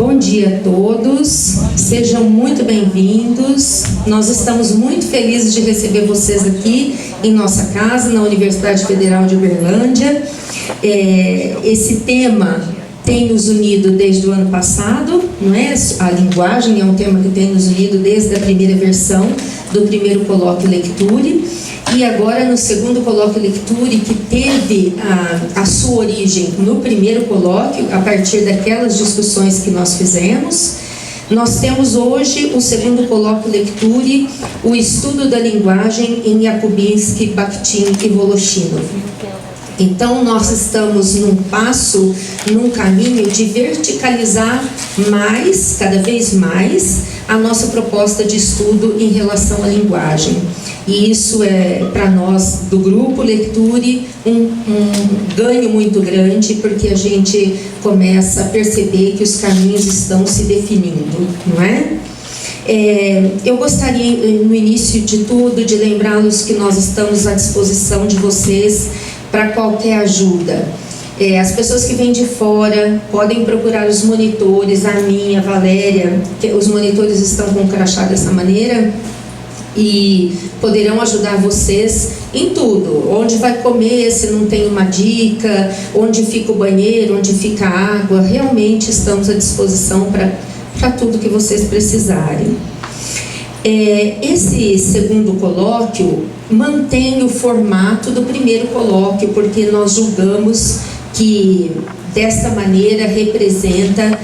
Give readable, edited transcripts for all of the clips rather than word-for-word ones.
Bom dia a todos, sejam muito bem-vindos. Nós estamos muito felizes de receber vocês aqui em nossa casa, na Universidade Federal de Uberlândia. Esse tema tem nos unido desde o ano passado, não é? A linguagem é um tema que tem nos unido desde a primeira versão do primeiro colóquio Lecture, e agora no segundo colóquio Lecture, que teve a sua origem no primeiro colóquio, a partir daquelas discussões que nós fizemos. Nós temos hoje o segundo colóquio Lecture, o estudo da linguagem em Jakubinski, Bakhtin e Voloshinov. Então, nós estamos num caminho de verticalizar mais, cada vez mais, a nossa proposta de estudo em relação à linguagem. E isso é, para nós do grupo Lecture, um ganho muito grande, porque a gente começa a perceber que os caminhos estão se definindo, não é? Eu gostaria, no início de tudo, de lembrá-los que nós estamos à disposição de vocês para qualquer ajuda. As pessoas que vêm de fora podem procurar os monitores, a minha, a Valéria, que os monitores estão com o crachá dessa maneira, e poderão ajudar vocês em tudo. Onde vai comer, se não tem uma dica, onde fica o banheiro, onde fica a água. Realmente estamos à disposição para tudo que vocês precisarem. Esse segundo colóquio mantém o formato do primeiro colóquio, porque nós julgamos que desta maneira representa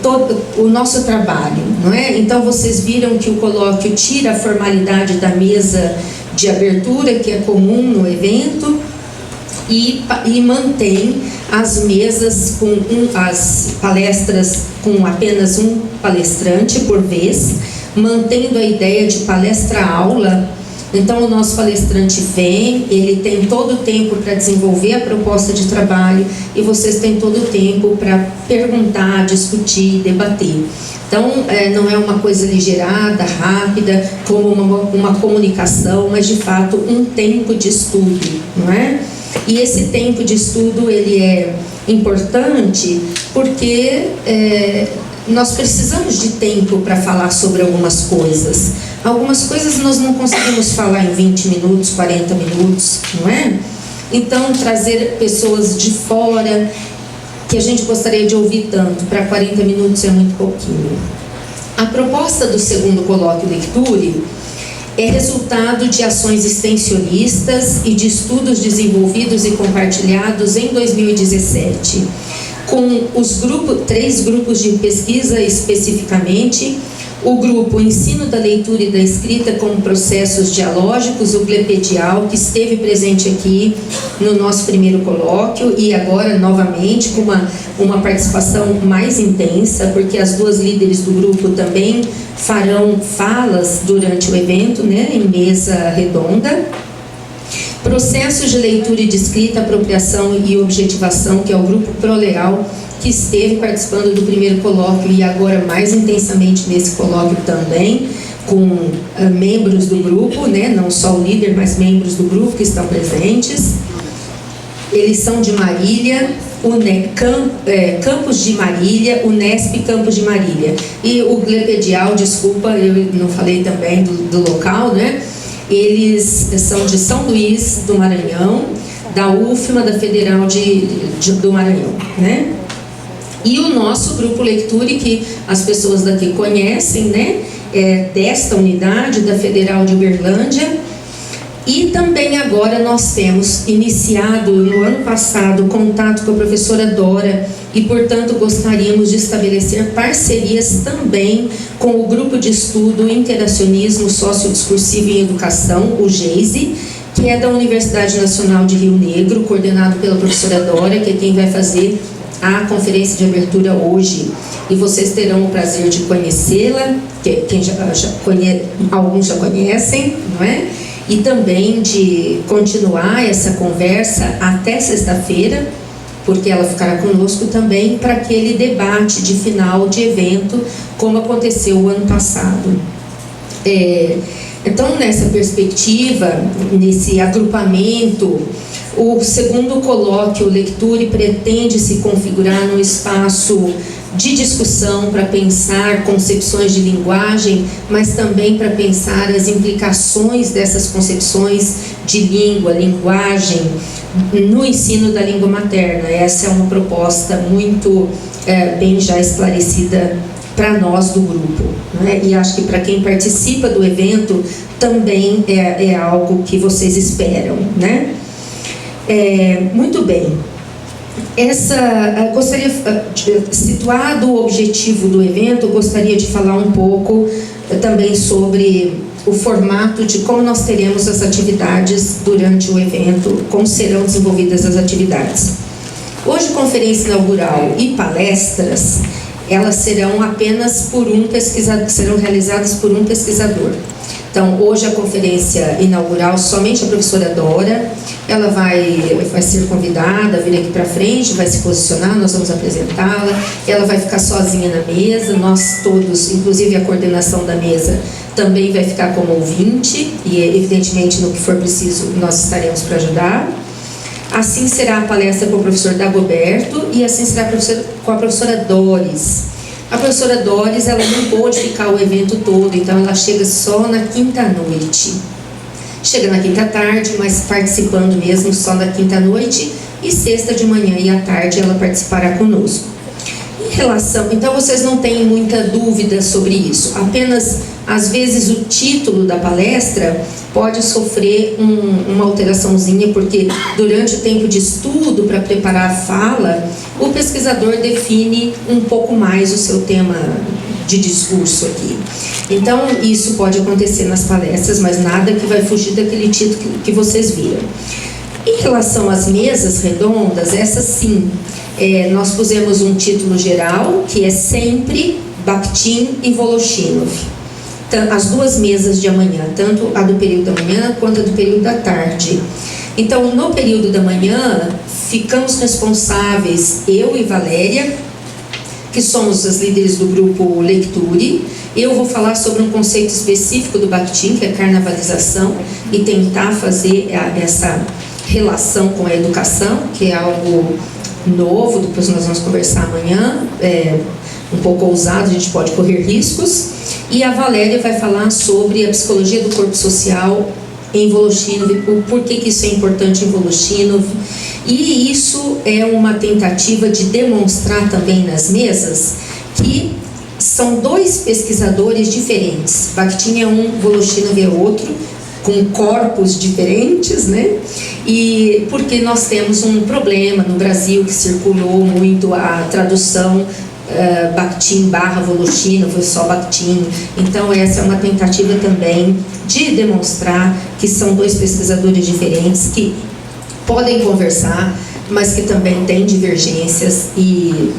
todo o nosso trabalho, não é? Então vocês viram que o colóquio tira a formalidade da mesa de abertura, que é comum no evento, e mantém as mesas com as palestras com apenas um palestrante por vez, mantendo a ideia de palestra-aula. Então o nosso palestrante vem, ele tem todo o tempo para desenvolver a proposta de trabalho, e vocês têm todo o tempo para perguntar, discutir, debater. Então não é uma coisa ligeirada, rápida, como uma comunicação, mas de fato um tempo de estudo, não é? E esse tempo de estudo ele é importante porque nós precisamos de tempo para falar sobre algumas coisas. Algumas coisas nós não conseguimos falar em 20 minutos, 40 minutos, não é? Então, trazer pessoas de fora, que a gente gostaria de ouvir tanto, para 40 minutos é muito pouquinho. A proposta do segundo colóquio Lecture é resultado de ações extensionistas e de estudos desenvolvidos e compartilhados em 2017, com os três grupos de pesquisa especificamente: o grupo Ensino da Leitura e da Escrita como Processos Dialógicos, o Glepedial, que esteve presente aqui no nosso primeiro colóquio, e agora novamente com uma participação mais intensa, porque as duas líderes do grupo também farão falas durante o evento, né, em mesa redonda. Processos de Leitura e de Escrita, Apropriação e Objetivação, que é o grupo Proleal, que esteve participando do primeiro colóquio e agora mais intensamente nesse colóquio também, com membros do grupo, né? Não só o líder, mas membros do grupo que estão presentes. Eles são de Marília, Campos de Marília, Unesp Campos de Marília. E o Glepedial, desculpa, eu não falei também do local, né? Eles são de São Luís do Maranhão, da UFMA, da Federal do Maranhão, né? E o nosso grupo Lecture, que as pessoas daqui conhecem, né? Desta unidade da Federal de Uberlândia. E também agora nós temos iniciado no ano passado o contato com a professora Dora, e portanto gostaríamos de estabelecer parcerias também com o grupo de estudo Interacionismo Sociodiscursivo em Educação, o GEISE, que é da Universidade Nacional de Rio Negro, coordenado pela professora Dora, que é quem vai fazer a conferência de abertura hoje, e vocês terão o prazer de conhecê-la, alguns já conhecem, não é? E também de continuar essa conversa até sexta-feira, porque ela ficará conosco também para aquele debate de final de evento, como aconteceu o ano passado. Então, nessa perspectiva, nesse agrupamento, o segundo colóquio Lecture pretende se configurar num espaço de discussão, para pensar concepções de linguagem, mas também para pensar as implicações dessas concepções de língua, linguagem, no ensino da língua materna. Essa é uma proposta muito bem já esclarecida para nós do grupo, né? E acho que para quem participa do evento também é algo que vocês esperam, né? Muito bem. Gostaria, situado o objetivo do evento, gostaria de falar um pouco também sobre o formato de como nós teremos as atividades durante o evento, como serão desenvolvidas as atividades. Hoje, conferência inaugural e palestras, elas serão apenas por serão realizadas por um pesquisador. Então, hoje a conferência inaugural, somente a professora Dora, ela vai ser convidada a vir aqui para frente, vai se posicionar, nós vamos apresentá-la, ela vai ficar sozinha na mesa, nós todos, inclusive a coordenação da mesa, também vai ficar como ouvinte, e evidentemente no que for preciso nós estaremos para ajudar. Assim será a palestra com o professor Dagoberto e assim será com a professora Doris. A professora Doris, ela não pôde ficar o evento todo, então ela chega só na quinta-noite. Chega na quinta-tarde, mas participando mesmo só na quinta-noite, e sexta de manhã e à tarde ela participará conosco. Em relação, então vocês não têm muita dúvida sobre isso, apenas às vezes o título da palestra pode sofrer uma alteraçãozinha, porque durante o tempo de estudo para preparar a fala, o pesquisador define um pouco mais o seu tema de discurso aqui. Então isso pode acontecer nas palestras, mas nada que vai fugir daquele título que vocês viram. Em relação às mesas redondas, essas sim, nós pusemos um título geral, que é sempre Bakhtin e Voloshinov. As duas mesas de amanhã, tanto a do período da manhã quanto a do período da tarde. Então, no período da manhã, ficamos responsáveis, eu e Valéria, que somos as líderes do grupo Lecture. Eu vou falar sobre um conceito específico do Bakhtin, que é carnavalização, e tentar fazer essa relação com a educação, que é algo novo, depois nós vamos conversar amanhã, um pouco ousado, a gente pode correr riscos. E a Valéria vai falar sobre a psicologia do corpo social em Voloshinov, o porquê que isso é importante em Voloshinov. E isso é uma tentativa de demonstrar também nas mesas que são dois pesquisadores diferentes. Bakhtin é um, Voloshinov é outro, com corpos diferentes, né? E porque nós temos um problema no Brasil que circulou muito a tradução Bakhtin / Voloshinov, foi só Bakhtin. Então essa é uma tentativa também de demonstrar que são dois pesquisadores diferentes que podem conversar, mas que também têm divergências e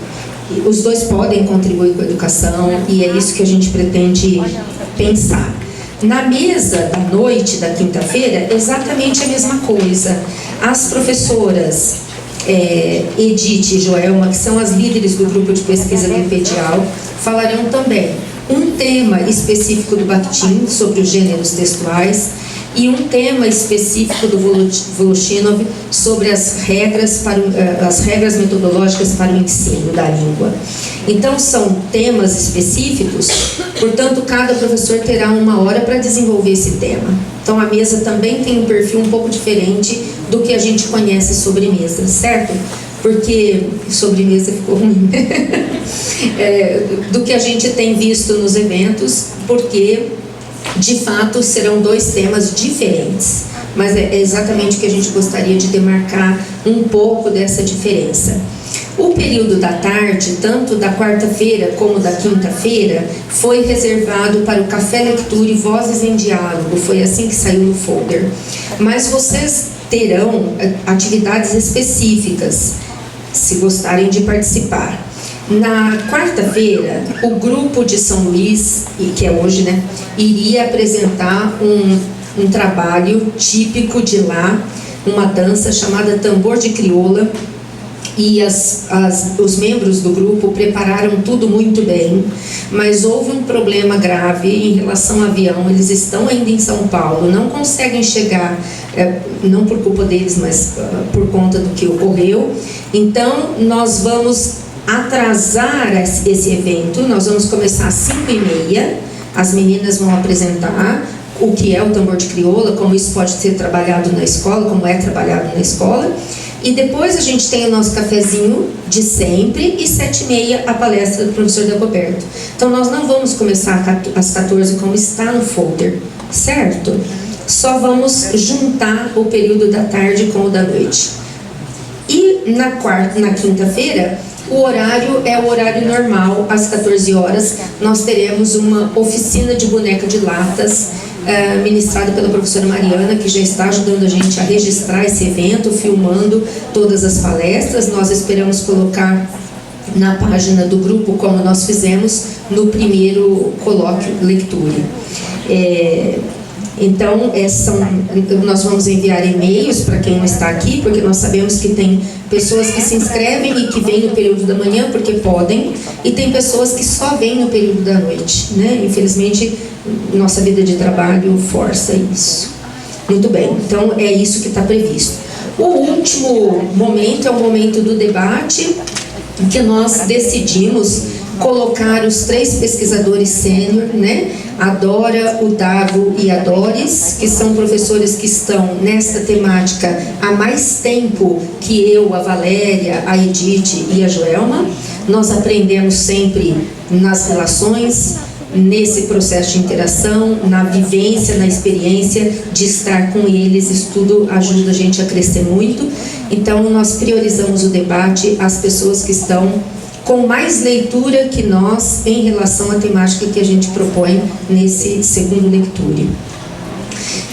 os dois podem contribuir com a educação, e é isso que a gente pretende pensar. Na mesa da noite da quinta-feira, exatamente a mesma coisa. As professoras Edith e Joelma, que são as líderes do grupo de pesquisa do IPEDIAL, falarão também um tema específico do Bakhtin, sobre os gêneros textuais, e um tema específico do Voloshinov sobre as regras metodológicas para o ensino da língua. Então são temas específicos, portanto cada professor terá 1 hora para desenvolver esse tema. Então a mesa também tem um perfil um pouco diferente do que a gente conhece sobre mesa, certo? Porque sobremesa ficou ruim, do que a gente tem visto nos eventos, porque de fato serão 2 temas diferentes, mas é exatamente o que a gente gostaria de demarcar um pouco dessa diferença. O período da tarde, tanto da quarta-feira como da quinta-feira, foi reservado para o Café Lecture e Vozes em Diálogo, foi assim que saiu no folder. Mas vocês terão atividades específicas, se gostarem de participar. Na quarta-feira, o grupo de São Luís, que é hoje, né, iria apresentar um trabalho típico de lá, uma dança chamada Tambor de Crioula, e os membros do grupo prepararam tudo muito bem, mas houve um problema grave em relação ao avião. Eles estão ainda em São Paulo, não conseguem chegar, não por culpa deles, mas por conta do que ocorreu. Então nós vamos atrasar esse evento. Nós vamos começar às 5h30, as meninas vão apresentar o que é o tambor de crioula, como isso pode ser trabalhado na escola, como é trabalhado na escola. E depois a gente tem o nosso cafezinho de sempre e 7h30 a palestra do professor Dagoberto. Então nós não vamos começar às 14 como está no folder, certo? Só vamos juntar o período da tarde com o da noite. E na quinta-feira, o horário é o horário normal, às 14 horas, nós teremos uma oficina de boneca de latas, ministrada pela professora Mariana, que já está ajudando a gente a registrar esse evento, filmando todas as palestras. Nós esperamos colocar na página do grupo, como nós fizemos no primeiro colóquio Lecture. Então, nós vamos enviar e-mails para quem não está aqui, porque nós sabemos que tem pessoas que se inscrevem e que vêm no período da manhã porque podem, e tem pessoas que só vêm no período da noite, né? Infelizmente, nossa vida de trabalho força isso. Muito bem, então é isso que está previsto. O último momento é o momento do debate, em que nós decidimos colocar os 3 pesquisadores sênior, né? A Dora, o Dago e a Doris, que são professores que estão nesta temática há mais tempo que eu, a Valéria, a Edith e a Joelma. Nós aprendemos sempre nas relações, nesse processo de interação, na vivência, na experiência de estar com eles. Isso tudo ajuda a gente a crescer muito. Então nós priorizamos o debate às pessoas que estão com mais leitura que nós em relação à temática que a gente propõe nesse segundo Lecture.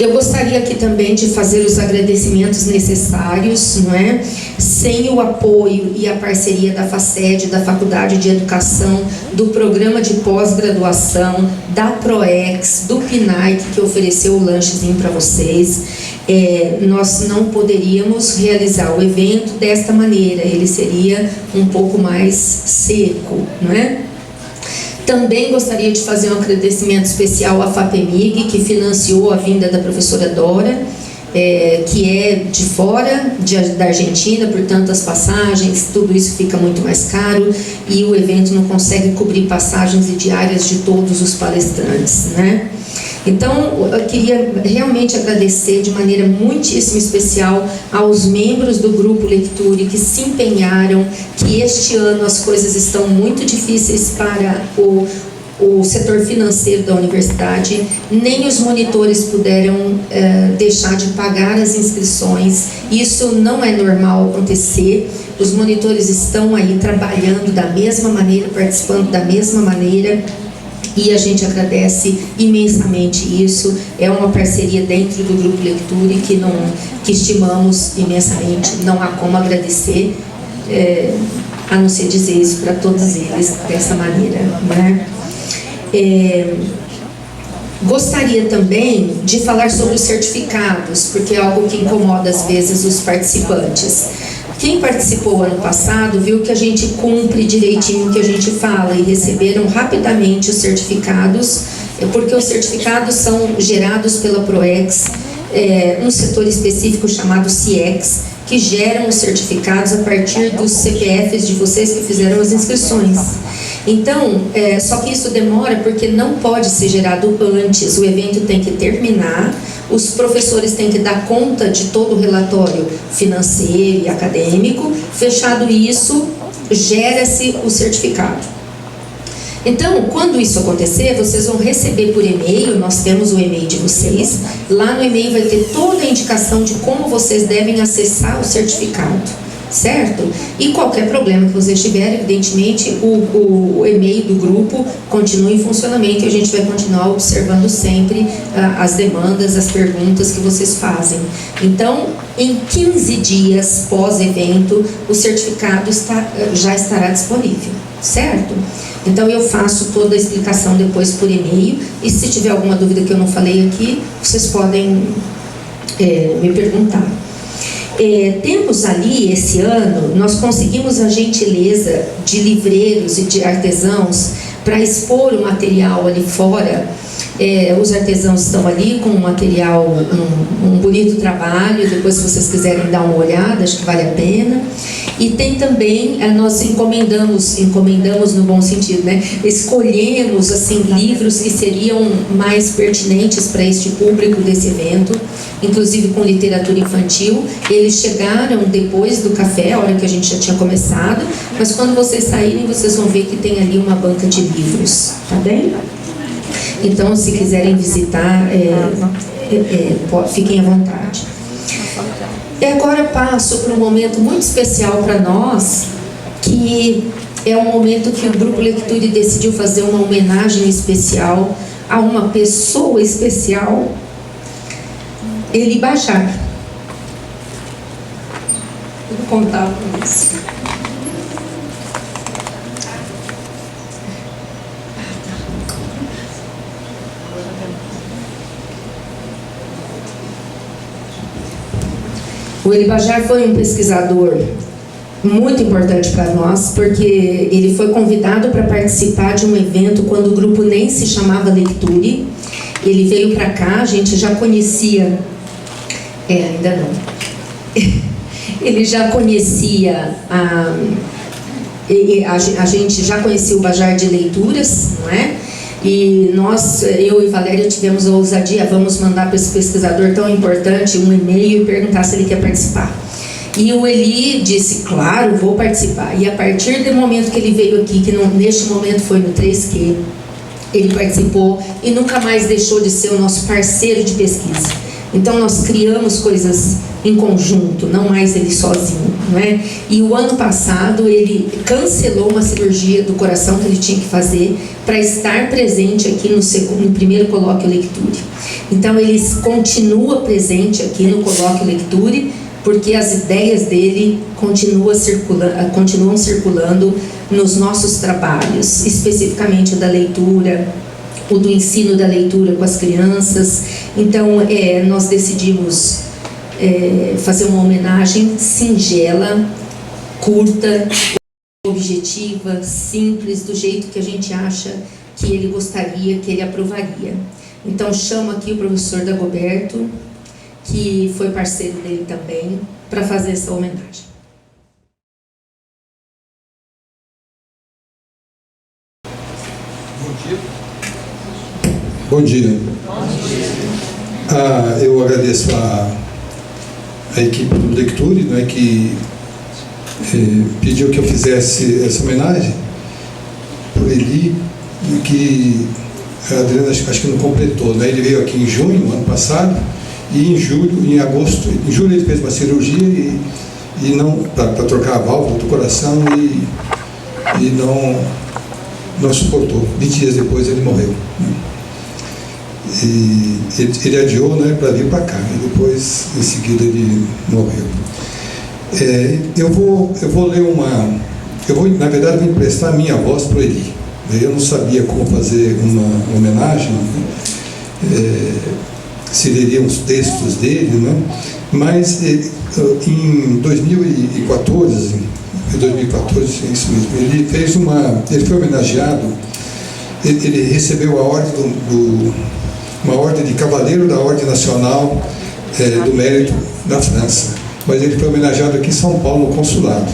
Eu gostaria aqui também de fazer os agradecimentos necessários, não é? Sem o apoio e a parceria da FACED, da Faculdade de Educação, do Programa de Pós-Graduação, da PROEX, do PNAE, que ofereceu o lanchezinho para vocês, nós não poderíamos realizar o evento desta maneira, ele seria um pouco mais seco, não é? Também gostaria de fazer um agradecimento especial à FAPEMIG, que financiou a vinda da professora Dora, que é de fora da Argentina, portanto as passagens, tudo isso fica muito mais caro e o evento não consegue cobrir passagens e diárias de todos os palestrantes, né? Então, eu queria realmente agradecer de maneira muitíssimo especial aos membros do Grupo Lecture que se empenharam, que este ano as coisas estão muito difíceis para o setor financeiro da universidade, nem os monitores puderam deixar de pagar as inscrições. Isso não é normal acontecer. Os monitores estão aí trabalhando da mesma maneira, participando da mesma maneira, e a gente agradece imensamente isso. É uma parceria dentro do Grupo Lecture que estimamos imensamente. Não há como agradecer, a não ser dizer isso para todos eles dessa maneira, né? Gostaria também de falar sobre os certificados, porque é algo que incomoda às vezes os participantes. Quem participou ano passado viu que a gente cumpre direitinho o que a gente fala e receberam rapidamente os certificados, porque os certificados são gerados pela PROEX, um setor específico chamado CIEX, que geram os certificados a partir dos CPFs de vocês que fizeram as inscrições. Então, só que isso demora porque não pode ser gerado antes, o evento tem que terminar, os professores têm que dar conta de todo o relatório financeiro e acadêmico, fechado isso, gera-se o certificado. Então, quando isso acontecer, vocês vão receber por e-mail, nós temos o e-mail de vocês, lá no e-mail vai ter toda a indicação de como vocês devem acessar o certificado, certo? E qualquer problema que vocês tiverem, evidentemente, o e-mail do grupo continua em funcionamento e a gente vai continuar observando sempre as demandas, as perguntas que vocês fazem. Então, em 15 dias pós-evento, o certificado já estará disponível, certo? Então eu faço toda a explicação depois por e-mail e se tiver alguma dúvida que eu não falei aqui, vocês podem me perguntar. Temos ali, esse ano, nós conseguimos a gentileza de livreiros e de artesãos para expor o material ali fora. Os artesãos estão ali com um material, um bonito trabalho, depois se vocês quiserem dar uma olhada, acho que vale a pena. E tem também, nós encomendamos no bom sentido, né? Escolhemos assim, livros que seriam mais pertinentes para este público desse evento, inclusive com literatura infantil. Eles chegaram depois do café, a hora que a gente já tinha começado, mas quando vocês saírem, vocês vão ver que tem ali uma banca de livros, tá bem? Então, se quiserem visitar, fiquem à vontade. E agora passo para um momento muito especial para nós, que é um momento que o Grupo Lecture decidiu fazer uma homenagem especial a uma pessoa especial, Eli Bajar. Vou contar com isso. O Eli Bajar foi um pesquisador muito importante para nós, porque ele foi convidado para participar de um evento quando o grupo nem se chamava Lecture. Ele veio para cá, a gente já conhecia... ainda não. Ele já conhecia a gente já conhecia o Bajar de leituras, não é? E nós, eu e Valéria, tivemos a ousadia, vamos mandar para esse pesquisador tão importante um e-mail e perguntar se ele quer participar. E o Eli disse, claro, vou participar. E a partir do momento que ele veio aqui, que neste momento foi no 3Q, ele participou e nunca mais deixou de ser o nosso parceiro de pesquisa. Então nós criamos coisas em conjunto, não mais ele sozinho, não é? E o ano passado ele cancelou uma cirurgia do coração que ele tinha que fazer para estar presente aqui no primeiro colóquio Lecture. Então ele continua presente aqui no colóquio Lecture, porque as ideias dele continuam circulando nos nossos trabalhos, especificamente o da leitura, o do ensino da leitura com as crianças. Então nós decidimos fazer uma homenagem singela, curta, objetiva, simples, do jeito que a gente acha que ele gostaria, que ele aprovaria. Então chamo aqui o professor Dagoberto, que foi parceiro dele também, para fazer essa homenagem. Bom dia. Eu agradeço a equipe do Lecture, né, que pediu que eu fizesse essa homenagem por Eli, que a Adriana acho que não completou, né? Ele veio aqui em junho, ano passado, e em agosto, em julho ele fez uma cirurgia e não para trocar a válvula do coração e não suportou. 20 dias depois ele morreu, né? E ele adiou, né, para vir para cá, e depois em seguida ele morreu. Eu vou ler na verdade vou emprestar a minha voz para Eli. Eu não sabia como fazer uma homenagem, né? Se leria os textos dele, né? Mas em 2014, é isso mesmo, ele foi homenageado, ele recebeu a ordem uma ordem de Cavaleiro da Ordem Nacional do Mérito da França, mas ele foi homenageado aqui em São Paulo, no consulado.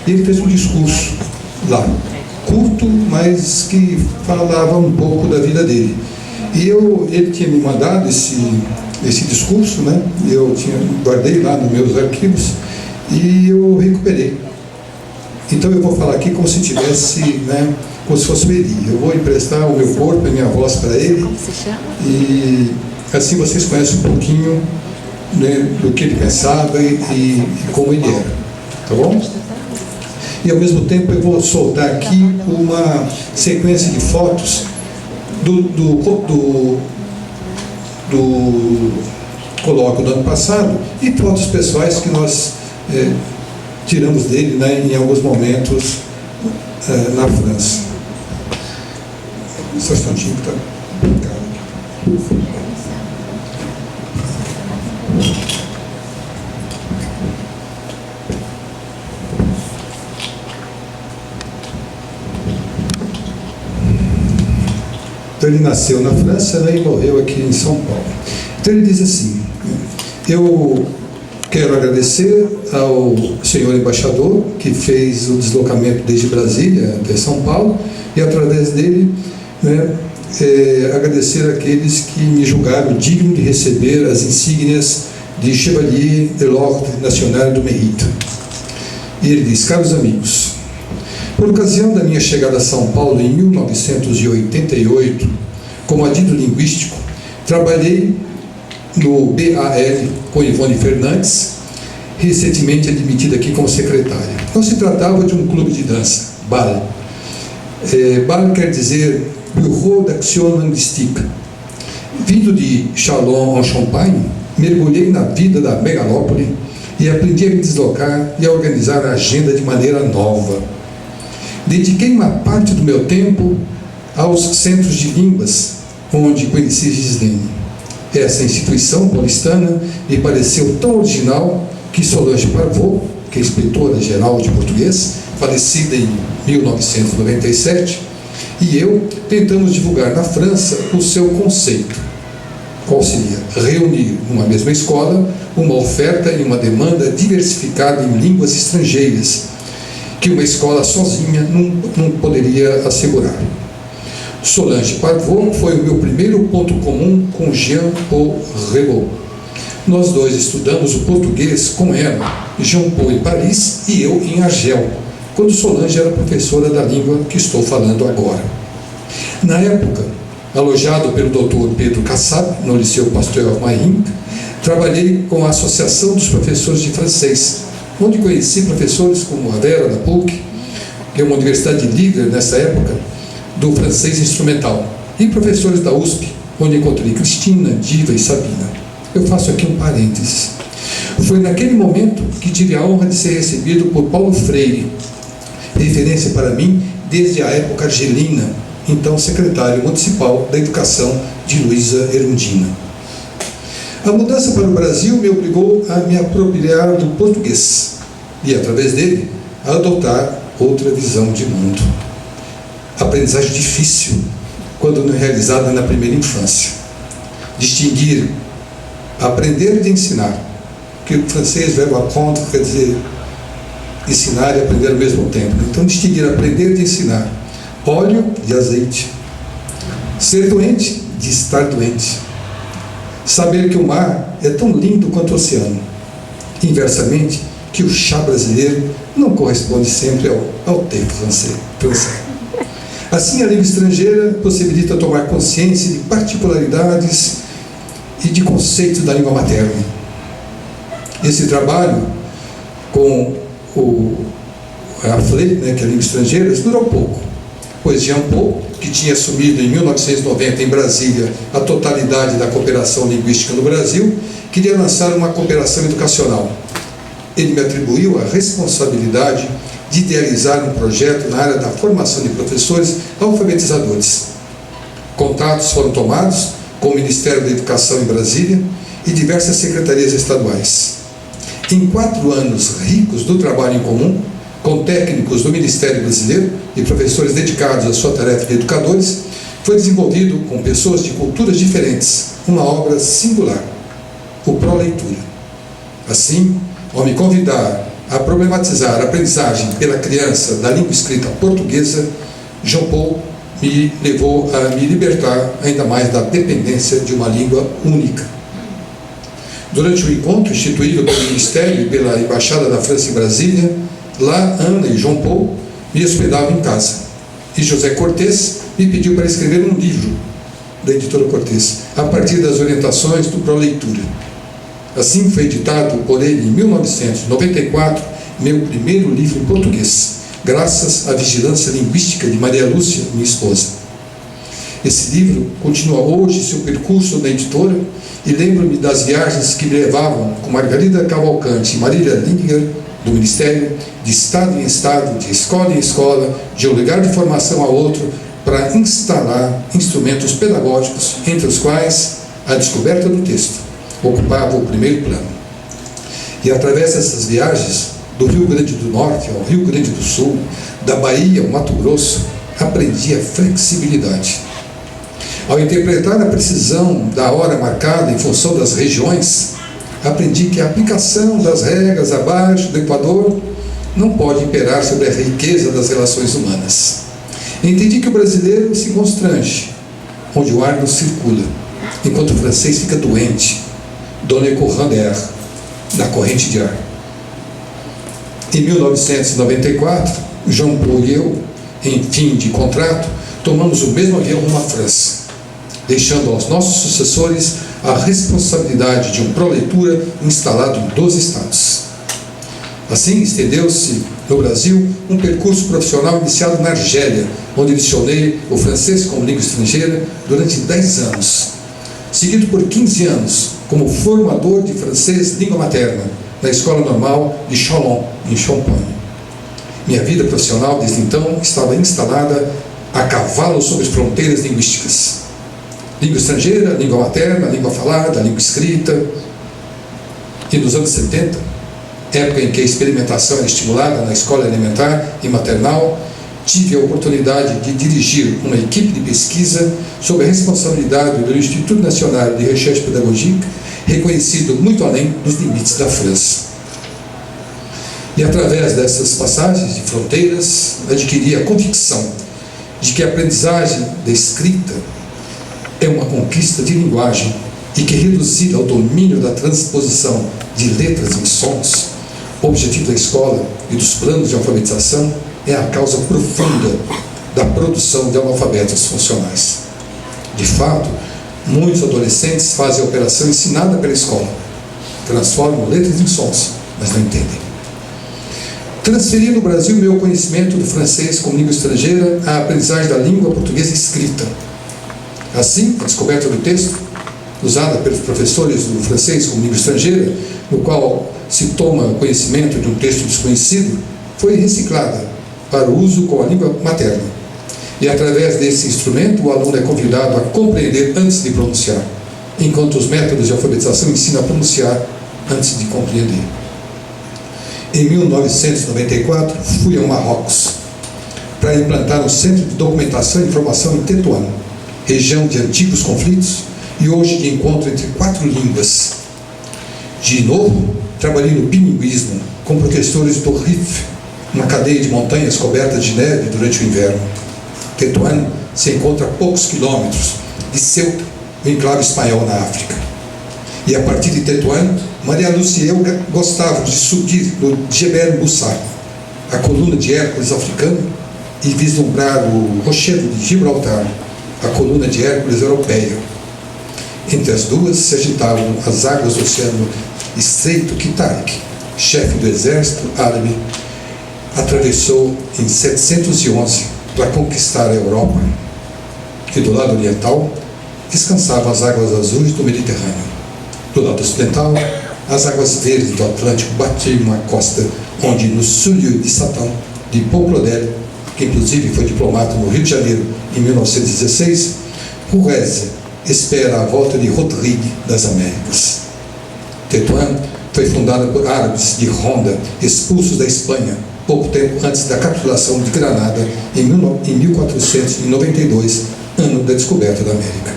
E ele fez um discurso lá, curto, mas que falava um pouco da vida dele. E ele tinha me mandado esse discurso, né? Eu guardei lá nos meus arquivos e eu recuperei. Então eu vou falar aqui como se tivesse, né, como se fosse o Eli. Eu vou emprestar o meu corpo, a minha voz para ele. Como se chama? E assim vocês conhecem um pouquinho, né, do que ele pensava e como ele era. Tá bom? E ao mesmo tempo eu vou soltar aqui uma sequência de fotos do colóquio do ano passado e fotos pessoais que nós tiramos dele, né, em alguns momentos na França. Só um instantinho que está complicado. Então ele nasceu na França, né, e morreu aqui em São Paulo. Então ele diz assim: eu Quero agradecer ao senhor embaixador, que fez o deslocamento desde Brasília até São Paulo, e através dele, agradecer àqueles que me julgaram digno de receber as insígnias de Chevalier de l'Ordre National do Mérite. E ele diz: caros amigos, por ocasião da minha chegada a São Paulo em 1988, como adido linguístico, trabalhei no BAL com Ivone Fernandes, recentemente admitida aqui como secretária. Não se tratava de um clube de dança, BAL. BAL quer dizer Bureau d'Action Linguistique. Vindo de Châlons-en-Champagne, mergulhei na vida da megalópole e aprendi a me deslocar e a organizar a agenda de maneira nova. Dediquei uma parte do meu tempo aos centros de línguas, onde conheci Gislene. Essa instituição paulistana me pareceu tão original que Solange Parvot, que é inspetora-geral de português, falecida em 1997, e eu tentamos divulgar na França o seu conceito. Qual seria? Reunir numa mesma escola uma oferta e uma demanda diversificada em línguas estrangeiras, que uma escola sozinha não poderia assegurar. Solange Parvot foi o meu primeiro ponto comum com Jean-Paul Rebaud. Nós dois estudamos o português com ela, Jean-Paul em Paris e eu em Argel, quando Solange era professora da língua que estou falando agora. Na época, alojado pelo Dr. Pedro Kassab, no Liceu Pasteur Marinho, trabalhei com a Associação dos Professores de Francês, onde conheci professores como a Vera da PUC, que é uma universidade líder nessa época, do francês instrumental, e professores da USP, onde encontrei Cristina, Diva e Sabina. Eu faço aqui um parênteses. Foi naquele momento que tive a honra de ser recebido por Paulo Freire, referência para mim desde a época argelina, então secretário municipal da Educação de Luísa Erundina. A mudança para o Brasil me obrigou a me apropriar do português e, através dele, a adotar outra visão de mundo. Aprendizagem difícil quando não realizada na primeira infância. Distinguir aprender de ensinar, que o francês, verbo apprendre, quer dizer ensinar e aprender ao mesmo tempo. Então, distinguir aprender de ensinar, óleo de azeite, ser doente de estar doente, saber que o mar é tão lindo quanto o oceano, inversamente, que o chá brasileiro não corresponde sempre ao tempo francês. Assim, a língua estrangeira possibilita tomar consciência de particularidades e de conceitos da língua materna. Esse trabalho com a FLE, que é a língua estrangeira, durou pouco, pois Jean-Paul, que tinha assumido em 1990 em Brasília a totalidade da cooperação linguística no Brasil, queria lançar uma cooperação educacional. Ele me atribuiu a responsabilidade de idealizar um projeto na área da formação de professores alfabetizadores. Contatos foram tomados com o Ministério da Educação em Brasília e diversas secretarias estaduais. Em 4 anos ricos do trabalho em comum, com técnicos do Ministério Brasileiro e professores dedicados à sua tarefa de educadores, foi desenvolvido com pessoas de culturas diferentes uma obra singular, o Proleitura. Assim, ao me convidar a problematizar a aprendizagem pela criança da língua escrita portuguesa, Jean-Paul me levou a me libertar ainda mais da dependência de uma língua única. Durante o encontro instituído pelo Ministério e pela Embaixada da França em Brasília, lá Ana e Jean-Paul me hospedavam em casa. E José Cortês me pediu para escrever um livro da editora Cortês, a partir das orientações do Proleitura. Assim foi editado por ele em 1994 meu primeiro livro em português, graças à vigilância linguística de Maria Lúcia, minha esposa. Esse livro continua hoje seu percurso na editora e lembro-me das viagens que me levavam com Margarida Cavalcante e Marília Lindinger, do Ministério, de estado em estado, de escola em escola, de um lugar de formação a outro, para instalar instrumentos pedagógicos, entre os quais a descoberta do texto ocupava o primeiro plano. E através dessas viagens, do Rio Grande do Norte ao Rio Grande do Sul, da Bahia ao Mato Grosso, aprendi a flexibilidade. Ao interpretar a precisão da hora marcada em função das regiões, aprendi que a aplicação das regras abaixo do Equador não pode imperar sobre a riqueza das relações humanas. Entendi que o brasileiro se constrange onde o ar não circula, enquanto o francês fica doente, dans le courant d'air, na corrente de ar. Em 1994, Jean Paul e eu, em fim de contrato, tomamos o mesmo avião rumo à França, deixando aos nossos sucessores a responsabilidade de um pró-leitura instalado em 12 estados. Assim, estendeu-se no Brasil um percurso profissional iniciado na Argélia, onde lecionei o francês como língua estrangeira durante 10 anos, seguido por 15 anos como formador de francês língua materna na Escola Normal de Chalon, em Champagne. Minha vida profissional, desde então, estava instalada a cavalo sobre fronteiras linguísticas. Língua estrangeira, língua materna, língua falada, língua escrita. E nos anos 70, época em que a experimentação era estimulada na escola elementar e maternal, tive a oportunidade de dirigir uma equipe de pesquisa sob a responsabilidade do Instituto Nacional de Recherche Pédagogique, reconhecido muito além dos limites da França. E através dessas passagens de fronteiras, adquiri a convicção de que a aprendizagem da escrita é uma conquista de linguagem e que reduzida ao domínio da transposição de letras em sons, o objetivo da escola e dos planos de alfabetização é a causa profunda da produção de analfabetos funcionais. De fato, muitos adolescentes fazem a operação ensinada pela escola, transformam letras em sons, mas não entendem. Transferi no Brasil meu conhecimento do francês como língua estrangeira à aprendizagem da língua portuguesa escrita. Assim, a descoberta do texto, usada pelos professores do francês como língua estrangeira, no qual se toma conhecimento de um texto desconhecido, foi reciclada para o uso com a língua materna. E através desse instrumento, o aluno é convidado a compreender antes de pronunciar, enquanto os métodos de alfabetização ensinam a pronunciar antes de compreender. Em 1994, fui ao Marrocos para implantar um centro de documentação e informação em Tétouan, região de antigos conflitos e hoje de encontro entre 4 línguas. De novo, trabalhei no bilinguismo com professores do Rif, uma cadeia de montanhas cobertas de neve durante o inverno. Tétouan se encontra a poucos quilômetros de Ceuta, o enclave espanhol na África. E a partir de Tétouan, Maria Lúcia e eu gostávamos de subir no Jebel Moussa, a coluna de Hércules africana, e vislumbrar o rochedo de Gibraltar, a coluna de Hércules europeia. Entre as duas se agitavam as águas do oceano estreito que Tariq, chefe do exército árabe, atravessou em 711 para conquistar a Europa. E do lado oriental descansavam as águas azuis do Mediterrâneo. Do lado ocidental, as águas verdes do Atlântico batiam a costa onde, no Sulho de Satã, de Paul Claudel, que inclusive foi diplomata no Rio de Janeiro em 1916, Juarez espera a volta de Rodrigue das Américas. Tétouan foi fundada por árabes de Ronda, expulsos da Espanha, pouco tempo antes da capitulação de Granada, em 1492, ano da descoberta da América.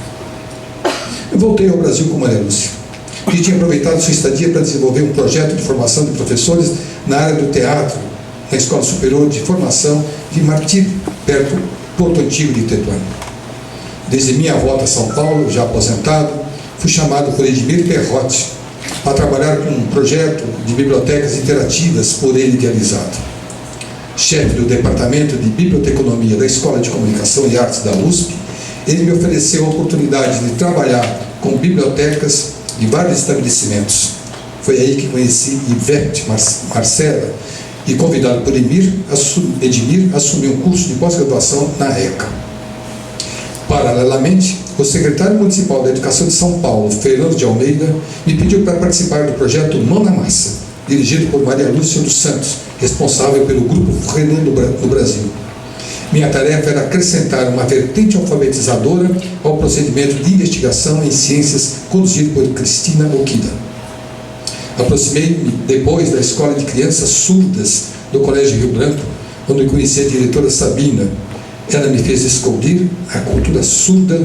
Eu voltei ao Brasil com Maria Lúcia, que tinha aproveitado sua estadia para desenvolver um projeto de formação de professores na área do teatro, na Escola Superior de Formação de Martim, perto do Porto Antigo de Tétouan. Desde minha volta a São Paulo, já aposentado, fui chamado por Edmir Perrotti para trabalhar com um projeto de bibliotecas interativas por ele idealizado. Chefe do Departamento de Biblioteconomia da Escola de Comunicação e Artes da USP, ele me ofereceu a oportunidade de trabalhar com bibliotecas de vários estabelecimentos. Foi aí que conheci Ivete Marcela e, convidado por Edmir, assumi um curso de pós-graduação na ECA. Paralelamente, o secretário municipal da Educação de São Paulo, Fernando de Almeida, me pediu para participar do projeto Mão na Massa, dirigido por Maria Lúcia dos Santos, responsável pelo Grupo Renan no Brasil. Minha tarefa era acrescentar uma vertente alfabetizadora ao procedimento de investigação em ciências conduzido por Cristina Okida. Aproximei-me depois da Escola de Crianças Surdas do Colégio Rio Branco, onde conheci a diretora Sabina. Ela me fez descobrir a cultura surda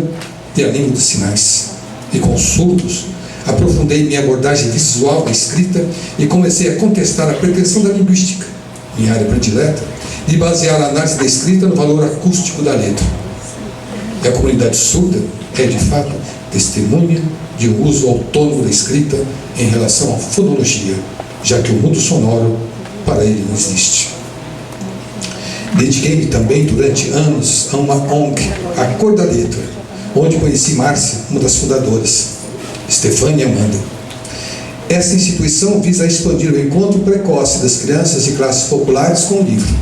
e a língua dos sinais. E com os surdos, Aprofundei minha abordagem visual da escrita e comecei a contestar a pretensão da linguística, minha área predileta, e basear a análise da escrita no valor acústico da letra. E a comunidade surda é, de fato, testemunha de um uso autônomo da escrita em relação à fonologia, já que o mundo sonoro para ele não existe. Dediquei-me também durante anos a uma ONG, a Cor da Letra, onde conheci Márcia, uma das fundadoras, Stefânia e Amanda. Essa instituição visa expandir o encontro precoce das crianças de classes populares com o livro.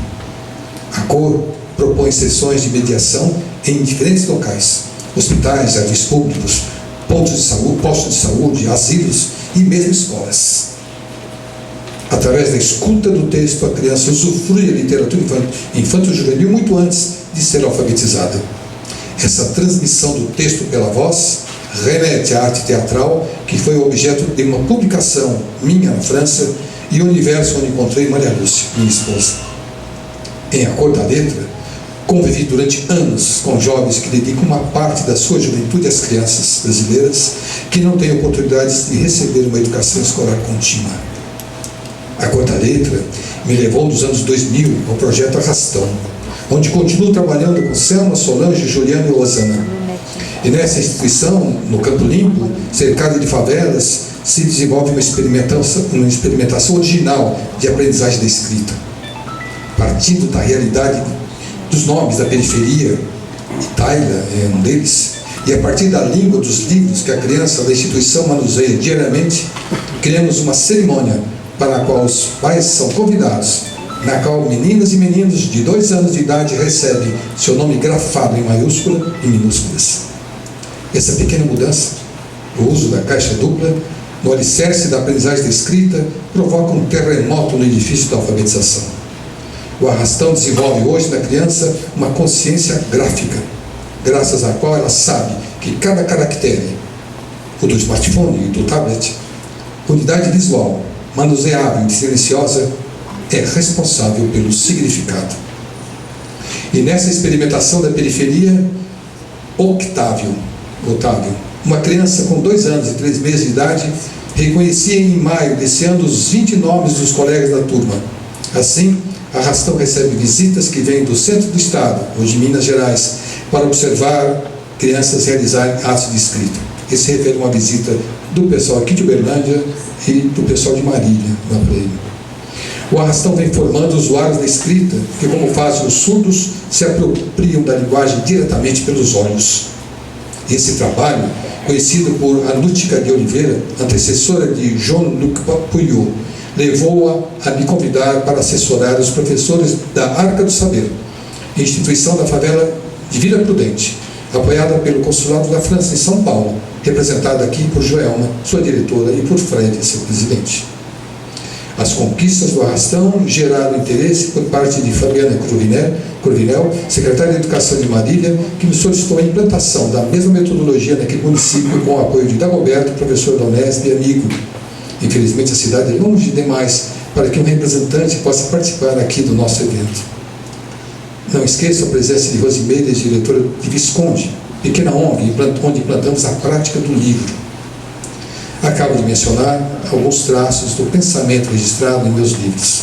A Cor propõe sessões de mediação em diferentes locais, hospitais, jardins públicos, postos de saúde, asilos e mesmo escolas. Através da escuta do texto, a criança usufrui a literatura infanto-juvenil muito antes de ser alfabetizada. Essa transmissão do texto pela voz remete à arte teatral, que foi objeto de uma publicação minha na França, e o universo onde encontrei Maria Lúcia, minha esposa. Em A Cor da Letra, convivi durante anos com jovens que dedicam uma parte da sua juventude às crianças brasileiras que não têm oportunidades de receber uma educação escolar contínua. A Cor da Letra me levou nos anos 2000 ao projeto Arrastão, onde continuo trabalhando com Selma, Solange, Juliana e Osana. E nessa instituição, no Campo Limpo, cercado de favelas, se desenvolve uma experimentação original de aprendizagem da escrita. Partindo da realidade dos nomes da periferia, Itaila é um deles, e a partir da língua dos livros que a criança da instituição manuseia diariamente, criamos uma cerimônia para a qual os pais são convidados, na qual meninas e meninos de 2 anos de idade recebem seu nome grafado em maiúscula e minúsculas. Essa pequena mudança, o uso da caixa dupla, no alicerce da aprendizagem da escrita, provoca um terremoto no edifício da alfabetização. O Arrastão desenvolve hoje na criança uma consciência gráfica, graças à qual ela sabe que cada caractere, o do smartphone e do tablet, unidade visual, manuseável e silenciosa, é responsável pelo significado. E nessa experimentação da periferia, Otávio, uma criança com 2 anos e 3 meses de idade, reconhecia em maio desse ano os 20 nomes dos colegas da turma. Assim, Arrastão recebe visitas que vêm do centro do estado, ou de Minas Gerais, para observar crianças realizarem atos de escrita. Esse refere a uma visita do pessoal aqui de Uberlândia e do pessoal de Marília, na Prêmio. O Arrastão vem formando usuários da escrita que, como fazem os surdos, se apropriam da linguagem diretamente pelos olhos. Esse trabalho, conhecido por Anútica de Oliveira, antecessora de Jean-Luc Puyot, levou-a a me convidar para assessorar os professores da Arca do Saber, instituição da favela de Vila Prudente, apoiada pelo Consulado da França em São Paulo, representada aqui por Joelma, sua diretora, e por Fred, seu presidente. As conquistas do Arrastão geraram interesse por parte de Fabiana Cruvinel, secretária de Educação de Marília, que me solicitou a implantação da mesma metodologia naquele município com o apoio de Dagoberto, professor da Unesp e amigo. Infelizmente, a cidade é longe demais para que um representante possa participar aqui do nosso evento. Não esqueça a presença de Rosimeira, diretora de Visconde, pequena ONG, onde implantamos a prática do livro. Acabo de mencionar alguns traços do pensamento registrado em meus livros,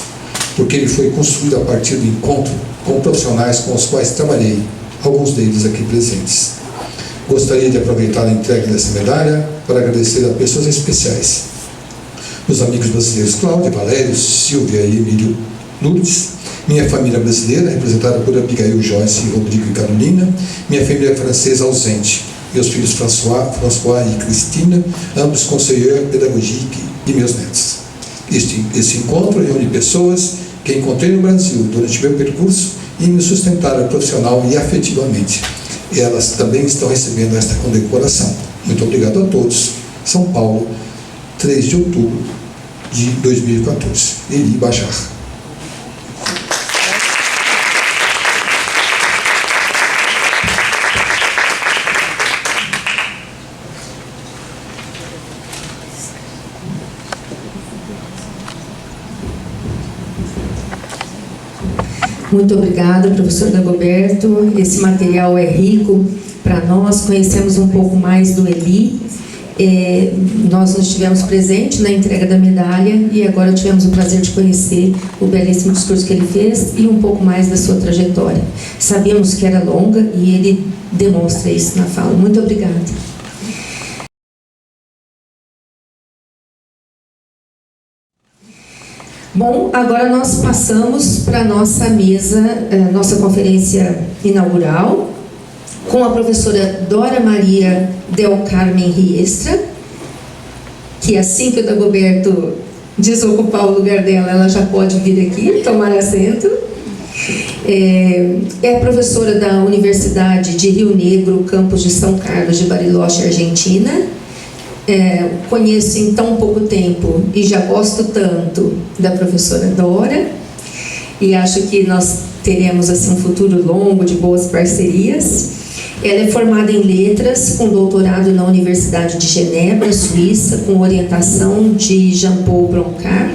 porque ele foi construído a partir do encontro com profissionais com os quais trabalhei, alguns deles aqui presentes. Gostaria de aproveitar a entrega dessa medalha para agradecer a pessoas especiais. Meus amigos brasileiros Cláudia, Valério, Silvia e Emílio Lourdes, minha família brasileira, representada por Abigail, Joyce, Rodrigo e Carolina, minha família francesa ausente, meus filhos François e Cristina, ambos conselheiros pedagógicos e meus netos. Esse encontro reúne pessoas que encontrei no Brasil durante meu percurso e me sustentaram profissional e afetivamente. Elas também estão recebendo esta condecoração. Muito obrigado a todos. São Paulo, 3 de outubro de 2014. Eli Bachar. Muito obrigada, professor Dagoberto. Esse material é rico para nós, conhecemos um pouco mais do Eli. Nós estivemos presentes na entrega da medalha e agora tivemos o prazer de conhecer o belíssimo discurso que ele fez e um pouco mais da sua trajetória. Sabíamos que era longa e ele demonstra isso na fala. Muito obrigada. Bom, agora nós passamos para a nossa mesa, nossa conferência inaugural, com a professora Dora Maria Del Carmen Riestra, que assim que o Dagoberto desocupar o lugar dela, ela já pode vir aqui tomar assento. É professora da Universidade de Rio Negro, campus de São Carlos de Bariloche, Argentina. Conheço em tão pouco tempo e já gosto tanto da professora Dora e acho que nós teremos assim um futuro longo de boas parcerias. Ela é formada em letras, com doutorado na Universidade de Genebra, Suíça, com orientação de Jean-Paul Broncard.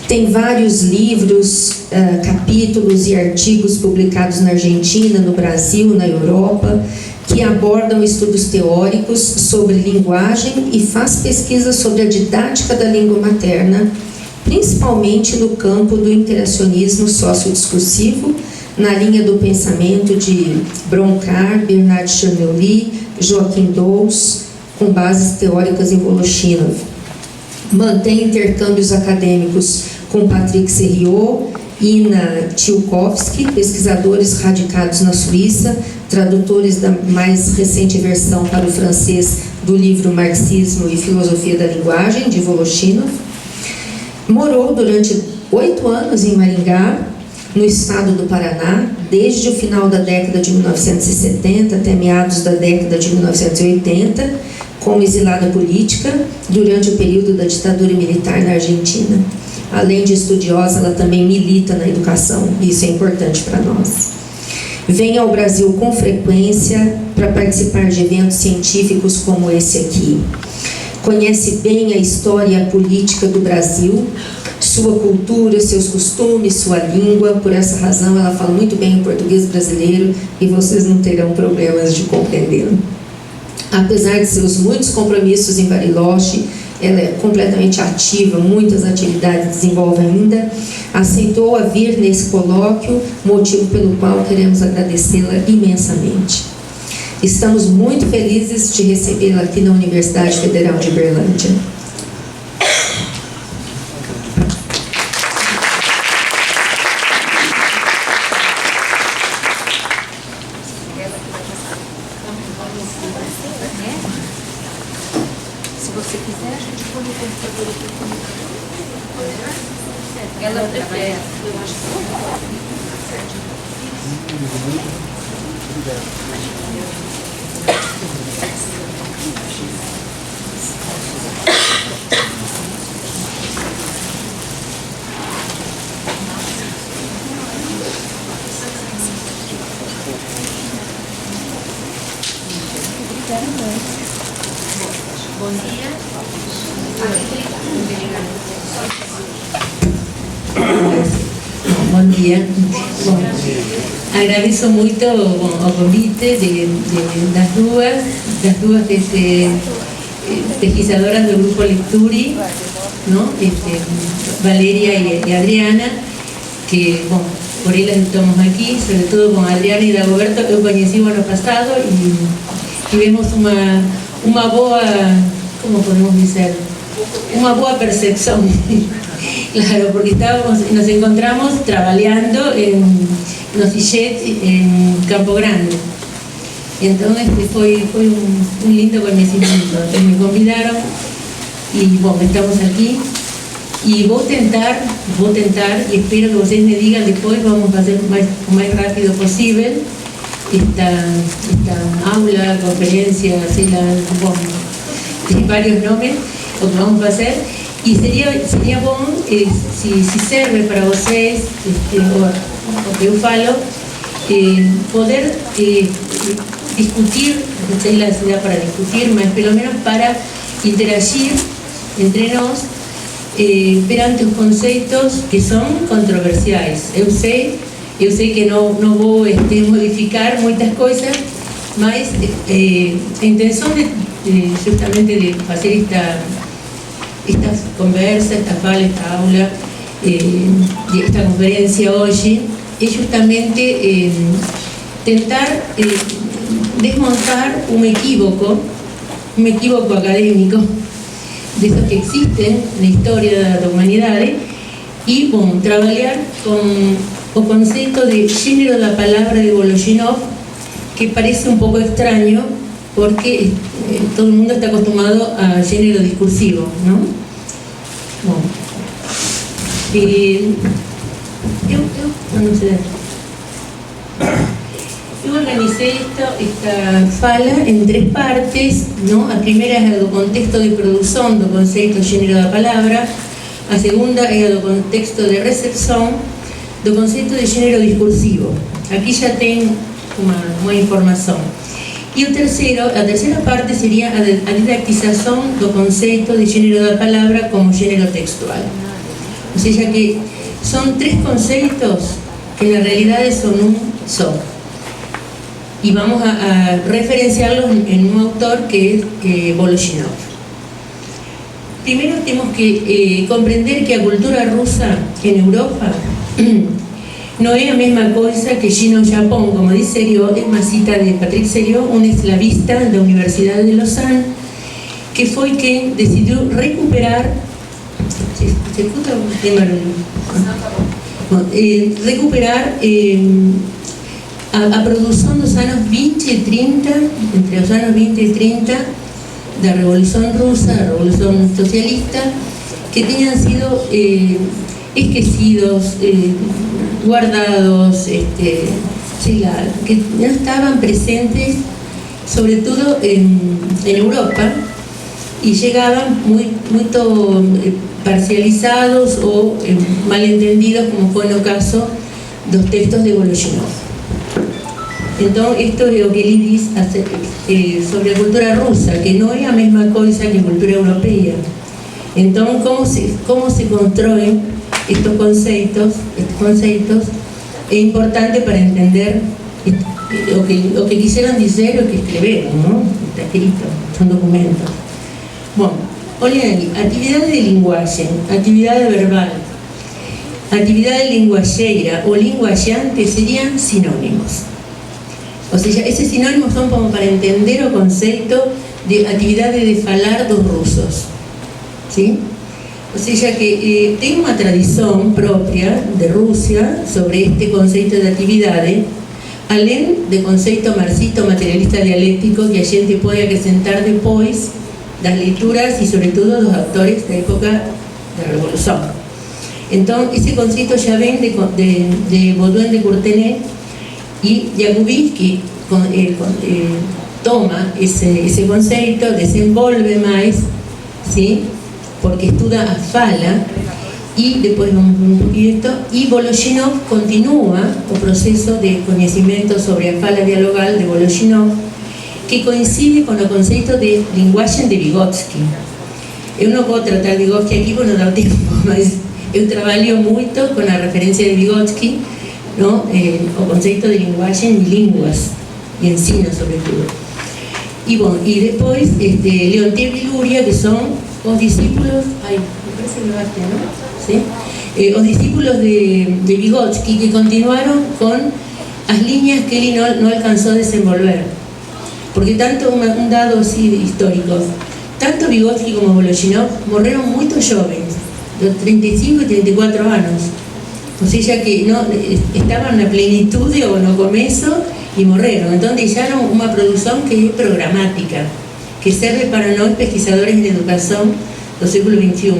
Tem vários livros, capítulos e artigos publicados na Argentina, no Brasil, na Europa, que abordam estudos teóricos sobre linguagem e faz pesquisa sobre a didática da língua materna, principalmente no campo do interacionismo sociodiscursivo, na linha do pensamento de Broncard, Bernard Cherneuli, Joaquim Dols, com bases teóricas em Voloshinov. Mantém intercâmbios acadêmicos com Patrick Serriot, Ina Tchaikovsky, pesquisadores radicados na Suíça, tradutores da mais recente versão para o francês do livro Marxismo e Filosofia da Linguagem, de Voloshinov. Morou durante 8 anos em Maringá, no estado do Paraná, desde o final da década de 1970 até meados da década de 1980, como exilada política durante o período da ditadura militar na Argentina. Além de estudiosa, ela também milita na educação, e isso é importante para nós. Vem ao Brasil com frequência para participar de eventos científicos como esse aqui. Conhece bem a história e a política do Brasil, sua cultura, seus costumes, sua língua. Por essa razão, ela fala muito bem o português brasileiro e vocês não terão problemas de compreendê-lo. Apesar de seus muitos compromissos em Bariloche, ela é completamente ativa, muitas atividades desenvolve ainda. Aceitou a vir nesse colóquio, motivo pelo qual queremos agradecê-la imensamente. Estamos muito felizes de recebê-la aqui na Universidade Federal de Berlândia. Se você quiser, a gente põe o computador aqui comigo. Ela prefere. Eu acho que bom dia. Bom dia. Bom, agradeço muito o convite das duas pesquisadoras do grupo Lecturi, ¿no? Valeria y Adriana, que, bom, por ellas estamos aquí, sobre todo con Adriana y Dagoberto, eu conheci o ano passado e vemos uma boa, como podemos dizer, uma boa percepção. Claro, porque nos encontramos trabajando en Nocillet, en Campo Grande. Entonces fue un lindo conocimiento. Entonces me convidaron y bueno, estamos aquí. Y voy a tentar, y espero que ustedes me digan después, vamos a hacer lo más rápido posible esta aula, conferencia, bueno, varios nombres, lo que vamos a hacer. E seria bom, se serve para vocês, o que eu falo, poder discutir, não sei se dá para discutir, mas pelo menos para interagir entre nós perante os conceitos que são controversiais. Eu sei que não vou modificar muitas coisas, mas a intenção justamente de fazer esta conversa, esta fala, esta aula, esta conferencia hoy, es justamente tentar desmontar un equívoco académico de esos que existen na historia da humanidade e, bom, trabalhar con o conceito de xénero da palabra de Voloshinov, que parece un pouco extraño porque todo el mundo está acostumbrado a género discursivo, ¿no? Bueno, eu organicei esta fala en 3 partes, ¿no? A primeira é do contexto de produción do conceito xénero da palabra, a segunda é do contexto de recepción do conceito de xénero discursivo. Aquí já ten uma información. E a terceira parte sería a didactización do conceito de xénero da palabra como xénero textual. O sea que son 3 conceitos que na realidade son un só. Y vamos a referenciarlos en un autor que es Voloshinov. Primero tenemos que comprender que a cultura rusa en Europa no é a mesma coisa que China ou Japón. Como dice Serió, es uma cita de Patrick Serió, un eslavista da Universidade de Lausanne, que foi quem decidiu recuperar ¿se escuta? Recuperar a produção dos anos 20 e 30, entre os anos 20 e 30 da Revolución Rusa, da Revolución Socialista, que tenían sido esquecidos, guardados, que no estaban presentes, sobre todo en Europa, y llegaban muy parcializados o malentendidos, como fue en el caso de los textos de Voloshinov. Entonces, esto es lo que él dice sobre la cultura rusa, que no es la misma cosa que la cultura europea. Entonces, ¿cómo se construyen estos conceptos? Es importante para entender lo que quisieron decir, lo que escribieron, ¿no? Está escrito, son documentos. Bueno, olhem aquí, actividades de lenguaje, actividades verbal, actividades linguaxeira o linguaxante serían sinónimos. O sea, esos sinónimos son como para entender o concepto de actividades de falar dos rusos, ¿sí? O sea que tem uma tradición propia de Rusia sobre este concepto de actividade, além de conceito marxista materialista dialéctico que a gente pode acrescentar depois das leituras e sobretudo dos autores da época da Revolución. Então, esse conceito já vem de Baudouin de Courtenay, y Jakubinski toma ese concepto, desenvolve más, ¿sí? Porque estudia a fala, y después vamos a ver un poquito esto, y Voloshinov continúa el proceso de conocimiento sobre a fala dialogal de Voloshinov, que coincide con el concepto de lenguaje de Vygotsky. Eu não vou tratar de Vygotsky aquí porque não dá tempo, mas eu trabalho muito com a referência de Vygotsky, ¿no? O concepto de lenguaje en lenguas y ensino sobre todo. Y bueno, y después Leontief y Luria, que son los discípulos, me parece que basta, ¿no? ¿Sí? Los discípulos de Vygotsky, que continuaron con las líneas que él no alcanzó a desenvolver. Porque tanto, un dado así histórico, tanto Vygotsky como Voloshinov morreron muy jóvenes, de 35 y 34 años. O sea que no, estaban na plenitude ou no começo e morreron. Entón deixaron unha produción que é programática, que serve para nós pesquisadores de educación do século XXI.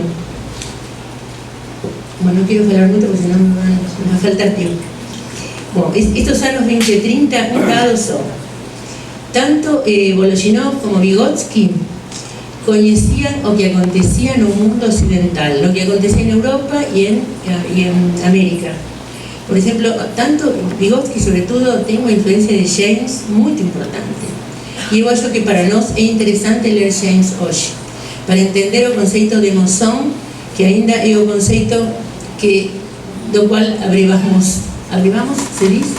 Bueno, no quiero falar moito porque senón me va a faltar tiempo. Bueno, estos anos 20 e 30, un dado son. Tanto Voloshinov como Vygotsky conocían lo que acontecía en un mundo occidental, lo que acontecía en Europa y en América. Por ejemplo, tanto Vygotsky sobre todo tiene una influencia de James muy importante. Y yo creo que para nosotros es interesante leer James hoy, para entender el concepto de emoción, que ainda es un concepto do cual abrevamos, ¿se dice?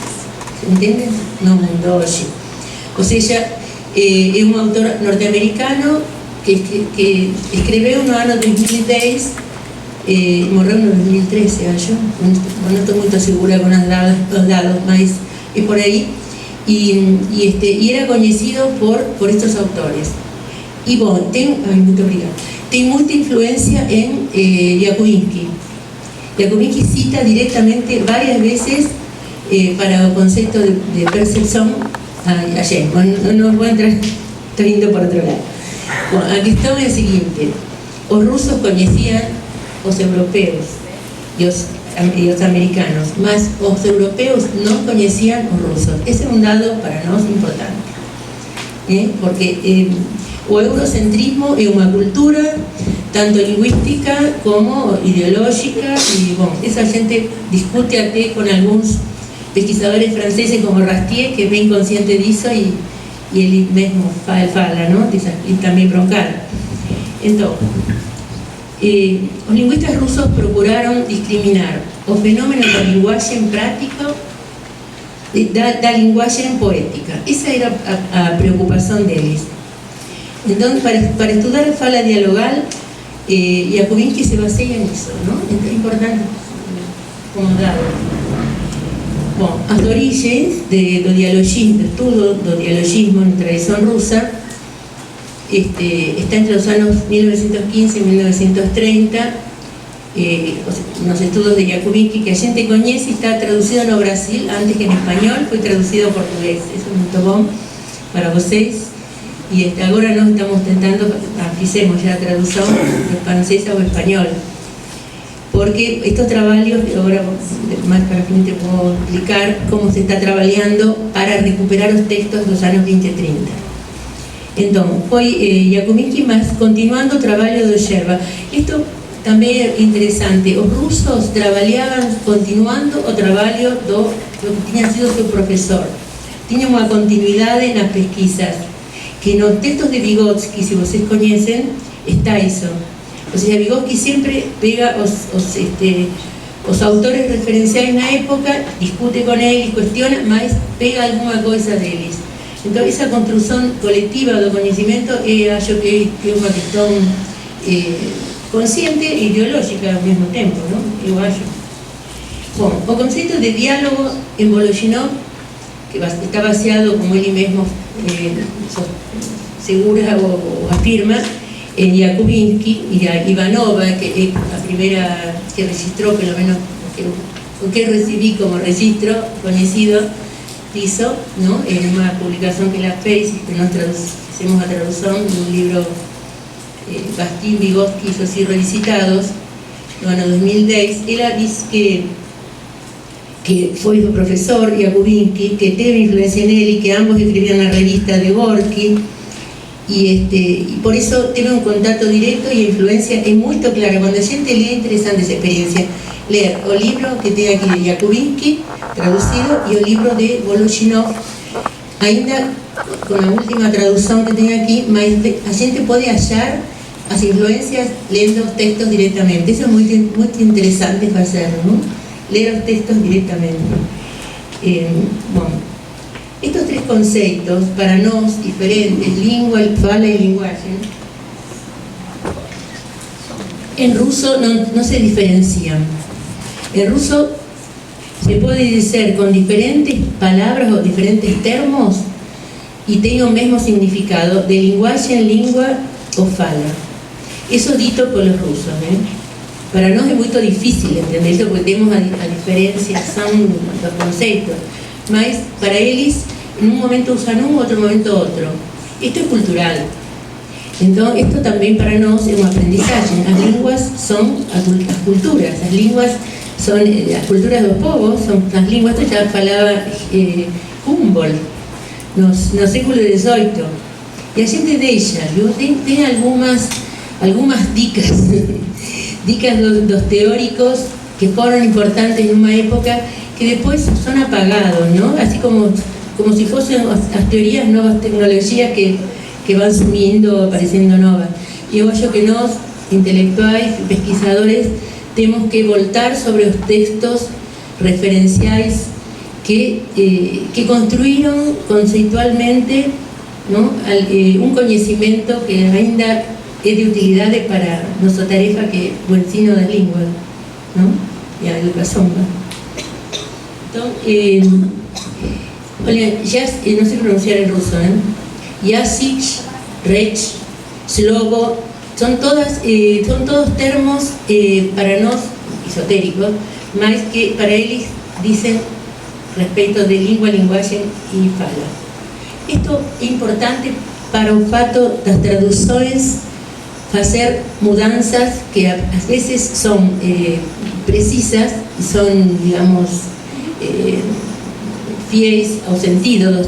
¿Se entiende? No mundo hoy. O sea, é un autor norteamericano que escreveu no ano 2010, morreu no 2013, acho, non estou muito segura con os dados, mas é por aí, e era coñecido por estos autores. E bom, ten moita influencia en Jakubinsky. Jakubinsky cita directamente varias veces para o concepto de percepción a James. No voy a entrar, estoy indo por outro lado. Bueno, a questão é a seguinte: os rusos coñecían os europeos e os americanos, mas os europeos non coñecían os rusos. Ese é un dado para nós importante, porque o eurocentrismo é unha cultura tanto lingüística como ideológica, e bom, esa gente discute até con algúns pesquisadores franceses como Rastier, que é ben consciente disso, e ele mesmo fala, ¿no? E tamén Broncar. Entón, os lingüistas rusos procuraron discriminar o fenómeno da linguaxe práctica da linguaxe poética. Esa era a preocupación deles. Entón, para estudar a fala dialogal, Jakubinsky se baseia nisso, ¿no? É importante como dado. Bom, as origens do dialogismo, do estudo do dialogismo na tradición rusa, está entre os anos 1915 e 1930, nos estudos de Jakubinsky, que a gente coñece, está traducido no Brasil antes que en español, foi traducido ao portugués. Eso é muito bom para vocês. E agora nós estamos tentando, fizemos já a tradução de francês ao espanhol, porque estos trabalhos, agora máis para frente vou explicar como se está trabalhando para recuperar os textos dos anos 20 e 30. Entón, foi Jakubinsky, mas continuando o traballo do Sherba. Isto tamén é interesante. Os rusos trabalhaban continuando o traballo do que tiña sido seu profesor. Tiña unha continuidade nas pesquisas, que nos textos de Vygotsky, se vocês coñecen, está iso. O sea, Vygotsky sempre pega os autores referenciais na época, discute con eles, cuestiona, mas pega alguna coisa deles. Entón, esa construción colectiva do coñecimento acho que é unha questão consciente e ideológica ao mesmo tempo, non? Eu acho. Bom, o conceito de diálogo en Voloshinov, que está baseado, como ele mesmo segura ou afirma, en Jakubinsky e a Ivanova, que é a primeira que registrou, pelo menos o que recibí como registro coñecido disso, ¿no? En unha publicación que la fez, que nos hicimos a traducción de un libro Bastín, Vygotsky y Socios Revisitados, no ano 2010. Ela dice que foi o profesor Jakubinsky, que teve influencia en él y que ambos escribían na revista de Gorky, y por eso tiene un contacto directo y a influencia é muito clara. Cuando a gente lee, interesante esa experiencia, ler o libro que tem aquí de Jakubinsky traducido e o libro de Voloshinov, ainda con a última traducción que tem aquí, mas a gente pode achar as influencias lendo os textos directamente. Eso é muito interesante facer, ¿no? Ler os textos directamente. Bueno, estos tres conceptos, para nós diferentes, lingua, fala e linguaxe, en ruso no se diferencian. En ruso se pode dizer con diferentes palabras ou diferentes termos e tem o mesmo significado de linguaxe en lingua ou fala. Eso dito polos rusos, Para nós é muito difícil entender isto, porque temos a diferenciação dos conceitos, mas para eles, en un momento usan un, outro momento outro. Isto é cultural. Entón, isto tamén para nós é un aprendizaje. As linguas son as culturas, as linguas son as culturas dos povos, son as linguas que já falaba Humboldt no século XVIII. E a xente deixa, ten algumas dicas dos teóricos que foron importantes en unha época que depois son apagados, ¿no? Así como si fosen as teorías, novas tecnologías que van sumindo, aparecendo novas. E eu acho que nós, intelectuais, pesquisadores, temos que voltar sobre os textos referenciais que construíron conceitualmente não? Um conhecimento que ainda é de utilidade para nossa tarefa, que é o ensino das línguas, não? E a educação. Então, olha, não sei pronunciar em russo, né? Yasic, Rech, Slogo, son todos termos para nós esotéricos, mas que para eles dizem respeito de língua, linguagem e fala. Isto é importante para o fato das traduções fazer mudanças que às vezes são precisas e são, digamos, fiéis ao sentido dos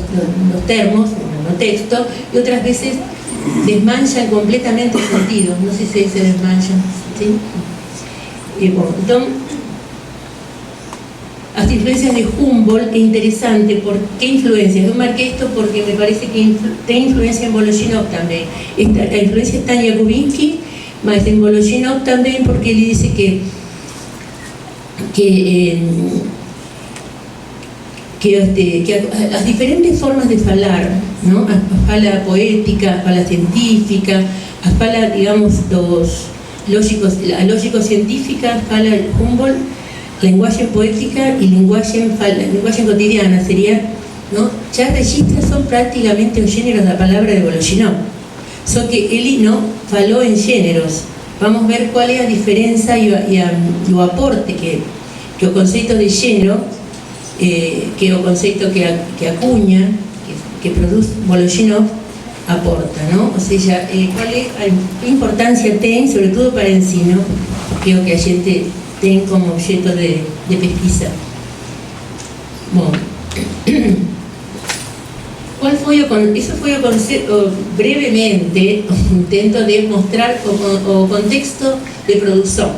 termos no texto, e outras vezes desmanchan completamente o sentido. Não sei se se desmanchan, ¿sí? Bom, então, as influencias de Humboldt é interessante. Por que influencias? Eu marquei isto porque me parece que tem influência em Voloshinov também. A influência está em Jakubinsky, mas em Voloshinov também, porque ele diz que as diferentes formas de falar, não? A fala poética, a fala científica, a fala, digamos, a lógico-científica, fala Humboldt, linguagem poética e linguagem cotidiana seria, não? Já registros são praticamente os gêneros da palavra de Voloshinov, só que ele não falou em gêneros. Vamos ver qual é a diferença e o aporte que o conceito de gênero, que é o conceito que Acuña, que produz Voloshinov, aporta, não? Ou seja, qual é a importância tem, sobretudo para o ensino, que é o que a gente tem como objeto de pesquisa. Bom, isso foi o conceito, brevemente, intento de mostrar o contexto de produção,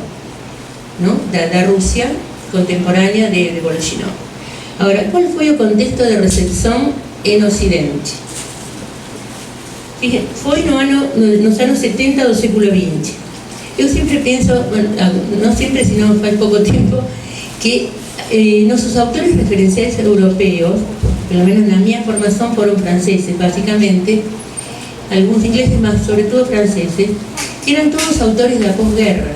não? Da Rússia contemporânea de Voloshinov. Agora, qual foi o contexto de recepção em Ocidente? Foi nos anos 70 do século XX. Eu sempre penso, não sempre, senão faz pouco tempo, que nossos autores referenciais europeus, pelo menos na minha formação, foram franceses, basicamente, alguns ingleses, mas sobretudo franceses, eram todos autores da pós-guerra.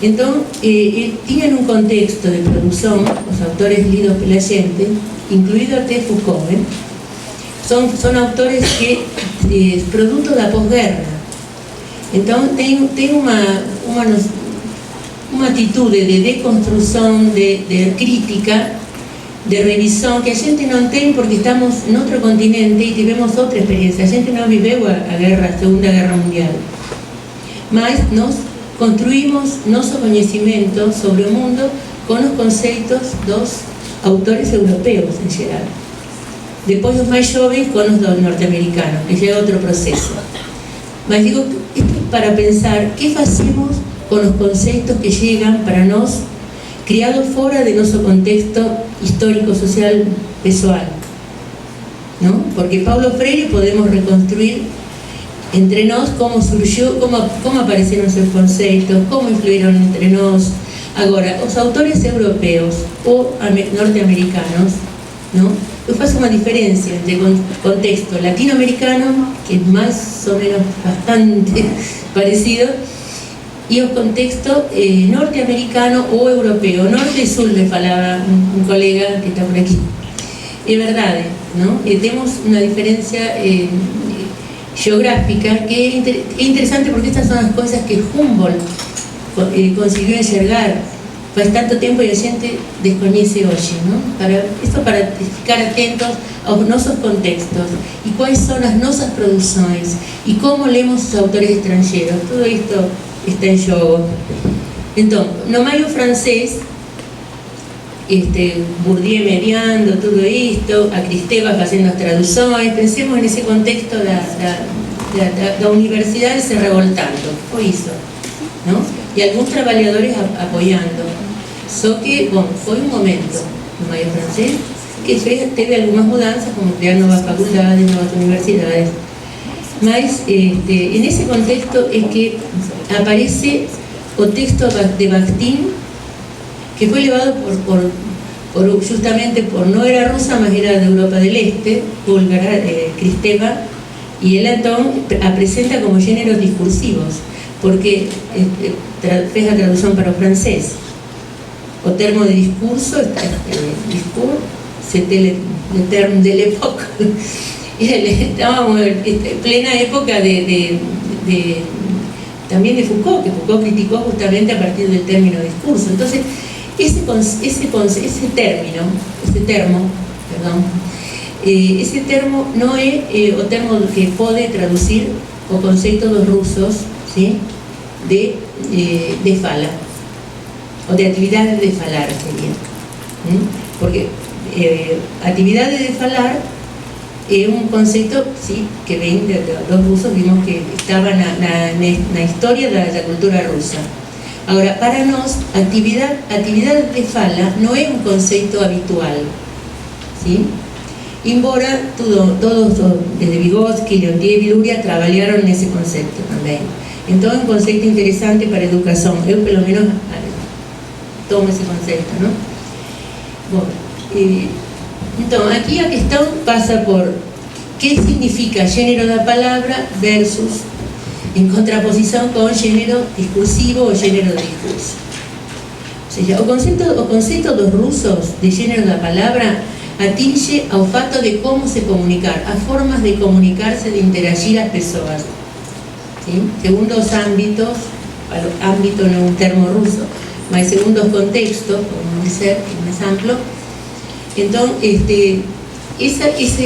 Então, tinham um contexto de produção, os autores lidos pela gente, incluído até Foucault, são autores que produto da pós-guerra. Então, tem uma atitude de desconstrução, de crítica, de revisão, que a gente não tem porque estamos em outro continente e tivemos outra experiência. A gente não viveu a Segunda Guerra Mundial, mas nós construímos nosso conhecimento sobre o mundo com os conceitos dos autores europeus em geral. Depois os mais jovens com os norte-americanos, que já é outro processo. Mas digo, isto é para pensar que fazemos com os conceitos que chegam para nós, criados fora de nosso contexto histórico, social, pessoal. Não? Porque Paulo Freire podemos reconstruir entre nós como surgiu, como apareceram seus conceitos, como influíram entre nós. Agora, os autores europeus ou norte-americanos, não? Eu faço uma diferença entre o contexto latino-americano, que é mais ou menos bastante parecido, e o contexto norte-americano ou europeu. Norte e sul, me falava um colega que está por aqui. É verdade, não? Temos uma diferença geográfica que é interessante, porque estas são as coisas que Humboldt conseguiu enxergar faz tanto tempo e a gente desconhece hoje, não? Isso para ficar atentos aos nossos contextos e quais são as nossas produções e como lemos os autores estrangeiros. Tudo isto está em jogo. Então, no meio francês, Bourdieu mediando tudo isto, a Cristeva fazendo as traduções. Pensemos nesse contexto da universidade se revoltando, foi isso, não? E alguns trabalhadores apoiando. Só que, bom, foi um momento no meio francês que teve algumas mudanças, como criar novas faculdades, novas universidades. Mas, nesse contexto é que aparece o texto de Bakhtin, que foi levado justamente por no era rusa, más era de Europa del Este, búlgara, cristeva, y el entón presenta como géneros discursivos, porque fez a traducción para o francés. O termo de discurso, discours, c'était le terme de l'époque. Estábamos en plena época también de Foucault, que Foucault criticó justamente a partir del término discurso. Entonces, ese termo no é o termo que pode traducir o conceito dos rusos, ¿sí? de fala, o de actividades de falar sería. Porque actividades de falar é un conceito, sí, que ven dos rusos, vimos que estaba na historia da cultura rusa. Agora, para nós, actividade de fala non é un conceito habitual, ¿sí? Embora todos, desde Vygotsky, Leontiev e Luria, traballaron nesse conceito também. Então é un conceito interesante para a educación. Eu, pelo menos, tomo ese conceito, ¿no? Bueno, então, aquí a questão pasa por que significa género da palabra versus, en contraposición con género discursivo o género de discurso. O sea, o conceito dos rusos de género da palabra atinge ao fato de como se comunicar, a formas de comunicarse, de interagir as persoas, ¿sí? Según os ámbitos, ámbito non é un termo ruso, mas segundo os contextos, como dizer, máis amplo. Entón, ese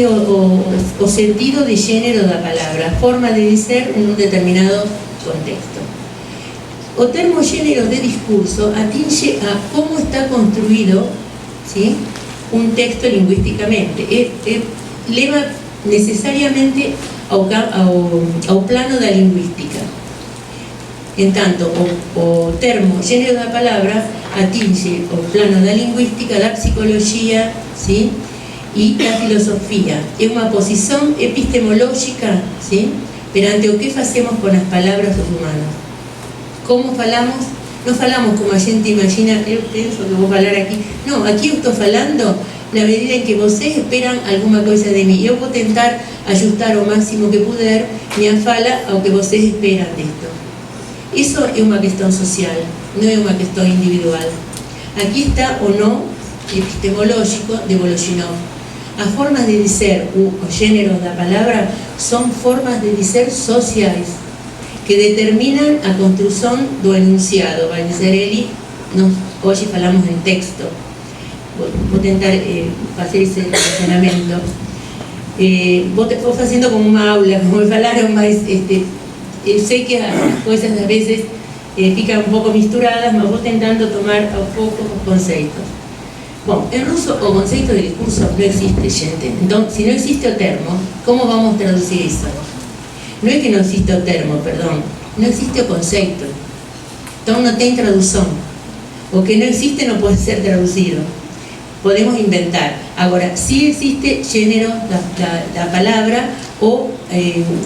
o sentido de género da palabra, forma de dizer en un determinado contexto. O termo género de discurso atinge a como está construído, ¿sí? Un texto lingüísticamente. Leva necesariamente ao plano da lingüística. En tanto, o termo género da palabra atinge o plano da lingüística, da psicología, ¿sí? E da filosofía. É unha posición epistemológica, ¿sí? Perante o que facemos con as palabras dos humanos. Como falamos? Non falamos como a xente imagina, eu penso que vou falar aquí. Non, aquí eu estou falando na medida en que vocês esperan alguma coisa de mí. Eu vou tentar ajustar o máximo que puder minha fala ao que vocês esperan disto. Iso é unha questão social, non é unha questão individual. Aquí está o no epistemológico de Voloshinov. As formas de dizer, os géneros da palabra, son formas de dizer sociais que determinan a construción do enunciado. Vai dizer ele, hoxe falamos en texto. Vou tentar facer ese funcionamento. Vou facendo como unha aula, como me falaron, mas eu sei que as coisas a veces fican un pouco misturadas, mas vou tentando tomar aos poucos os conceitos. Bom, en ruso o conceito de discurso non existe, xente. Entón, se non existe o termo, como vamos traducir iso? Non é que non existe o termo, perdón, non existe o conceito. Entón non ten tradución. O que non existe non pode ser traducido. Podemos inventar. Agora, si existe género da palabra ou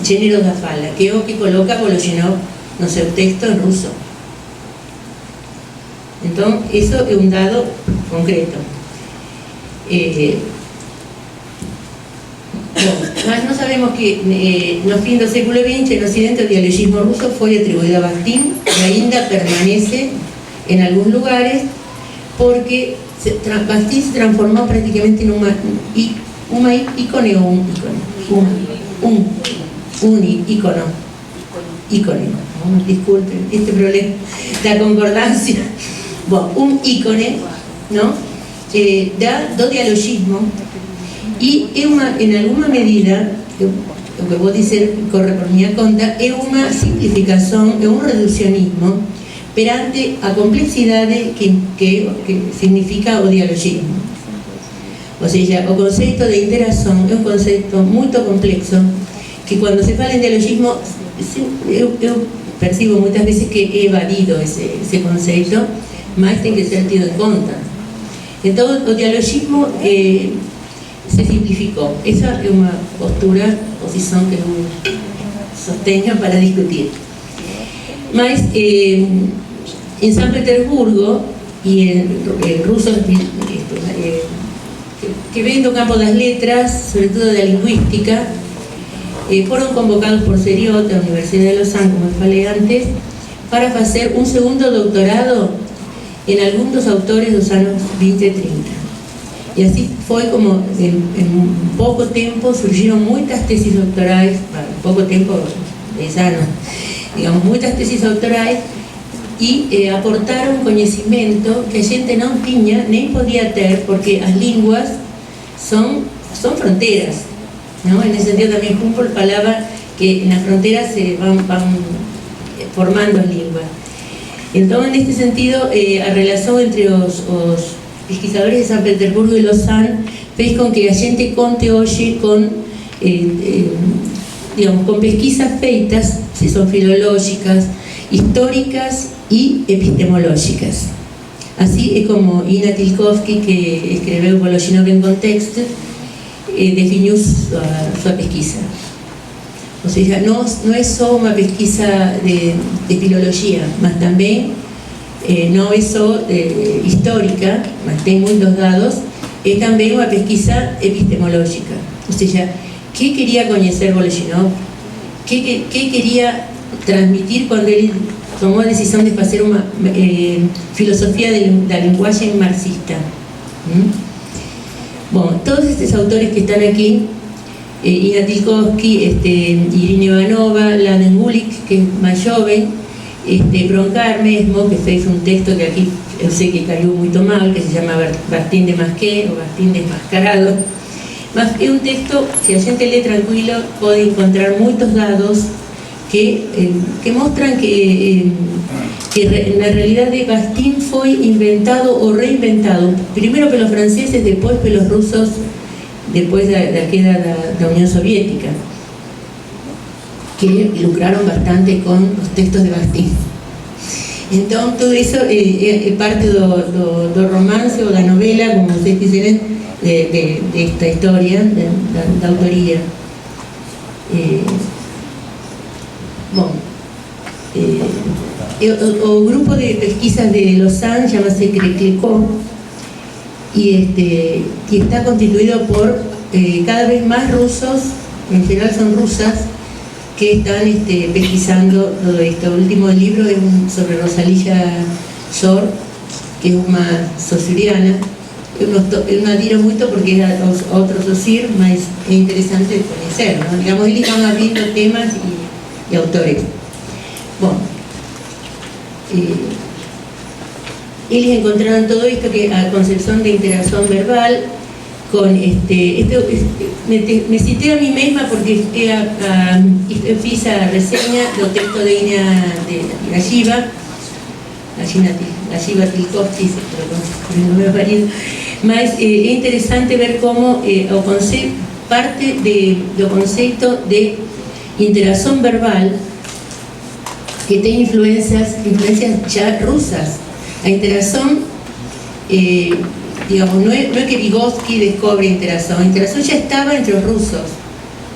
género da fala, que é o que coloca Voloshinov no seu texto en ruso. Entón, iso é un dado concreto. Mas non sabemos que no fin do século XX en Occidente o dialogismo ruso foi atribuído a Bakhtin e ainda permanece en algúns lugares porque Bakhtin se transformou prácticamente en unha ícone ou un ícone. Disculpen este problema da concordancia. Bom, un ícone, ¿no? Do dialogismo e é en alguma medida, o que vou dizer corre por miña conta, é unha simplificación, é un reduccionismo perante a complexidade que significa o dialogismo. O sea, o conceito de interación é un conceito moito complexo que cando se fala en dialogismo eu percibo moitas veces que é evadido ese conceito, mas ten que ser tido en conta. Entón, o dialogismo se simplificou. Esa é unha posición que eu sosteño para discutir. Mas, en San Petersburgo, y rusos que ven do campo das letras, sobre todo da lingüística, foron convocados por Seriot, a Universidade de Lausanne, como falei antes, para facer un segundo doutorado en algún dos autores dos anos 20 e 30. E así foi como en pouco tempo surgiron moitas tesis doutorais, pouco tempo, 10 anos, digamos, moitas tesis doutorais, e aportaron coñecimento que a xente non tiña nem podía ter, porque as linguas son fronteras, ¿no? En ese sentido tamén Humboldt falaba que nas fronteras se van formando as linguas. Entón, en este sentido, a relación entre os pesquisadores de San Petersburgo e Lausanne fez con que a xente conte hoxe con digamos, con pesquisas feitas, se son filológicas, históricas e epistemológicas. Así é como Ina Tilkovsky, que escreveu Voloshinov en contexto, definiu súa pesquisa. O sea, non é só unha pesquisa de filoloxía, mas tamén non é só histórica, mas ten moitos dados, é tamén unha pesquisa epistemológica. O sea, que quería coñecer Voloshinov, que quería transmitir cuando ele tomou a decisión de facer unha filosofía da linguaxe marxista. Bom, todos estes autores que están aquí, Ina Tilkovsky, Irina Ivanova, Laden Gulick, que é máis joven, Broncar mesmo, que fez un texto que aquí eu sei que caiu moito mal, que se chama Bastín de Masqué, ou Bastín desmascarado, mas é un texto que a xente lê tranquilo, pode encontrar moitos dados que mostran que na realidade Bastín foi inventado ou reinventado primeiro pelos franceses, depois pelos rusos, depois da queda da Unión Soviética, que lucraron bastante con os textos de Bastín. Entón, todo iso é parte do romance ou da novela, como vocês quiserem, de esta historia, da autoría. Bom, o grupo de pesquisas de Lausanne chamase CRECLECO y está constituido por cada vez más rusos, en general son rusas, que están pesquisando todo esto. El último libro es sobre Rosalía Shor, que es una sociuriana. Eu non adiro moito porque é outro socir, mas é interesante de coñecer, ¿no? Digamos, eles van abrindo temas e autores. Bom, eles encontraron todo isto, que a concepción de interacción verbal con me cité a mí mesma porque fiz a reseña do texto de Ina de Galliva Tilkovsky, por el nombre variado, mas é interesante ver como o concepto parte do conceito de interacción verbal que ten influencias ya rusas. A interacción, digamos, no es que Vygotsky descubre interacción ya estaba entre los rusos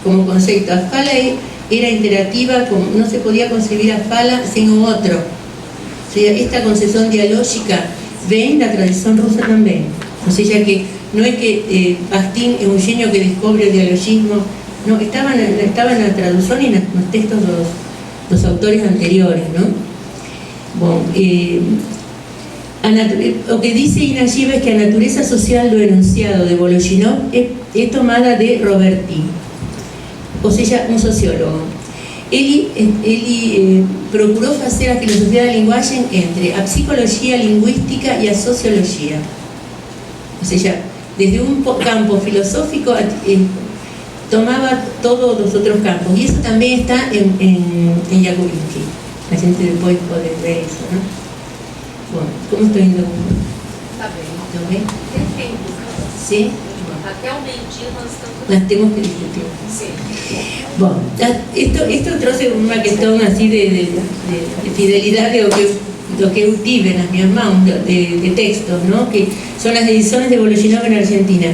como concepto. A fala era interactiva, no se podía concebir a fala sin otro. O sea, esta concepción dialógica ven da tradición rusa también. O sea, que no es que Bastín es un genio que descubre el dialogismo, no, estaba en la traducción y en los textos los autores anteriores, ¿no? Bueno, o que dice Ina Galliva es que a natureza social do enunciado de Voloshinov é tomada de Roberti, ou seja, un sociólogo. Ele procurou facer a filosofía da linguagem entre a psicologia lingüística e a sociologia. O sea, desde un campo filosófico tomaba todos los otros campos, y eso también está en Jakubinsky. La gente después puede ver eso, ¿no? Bueno, ¿cómo estoy indo? Tá bem. ¿Está bien? Perfeito. ¿Sí? Até o meio-dia nós estamos... Las tenemos que discutir. Sim. Bueno, esto trouxe una cuestión así de fidelidad de lo que eu tive nas minhas mãos de textos, ¿no? Que son las ediciones de Voloshinov en Argentina.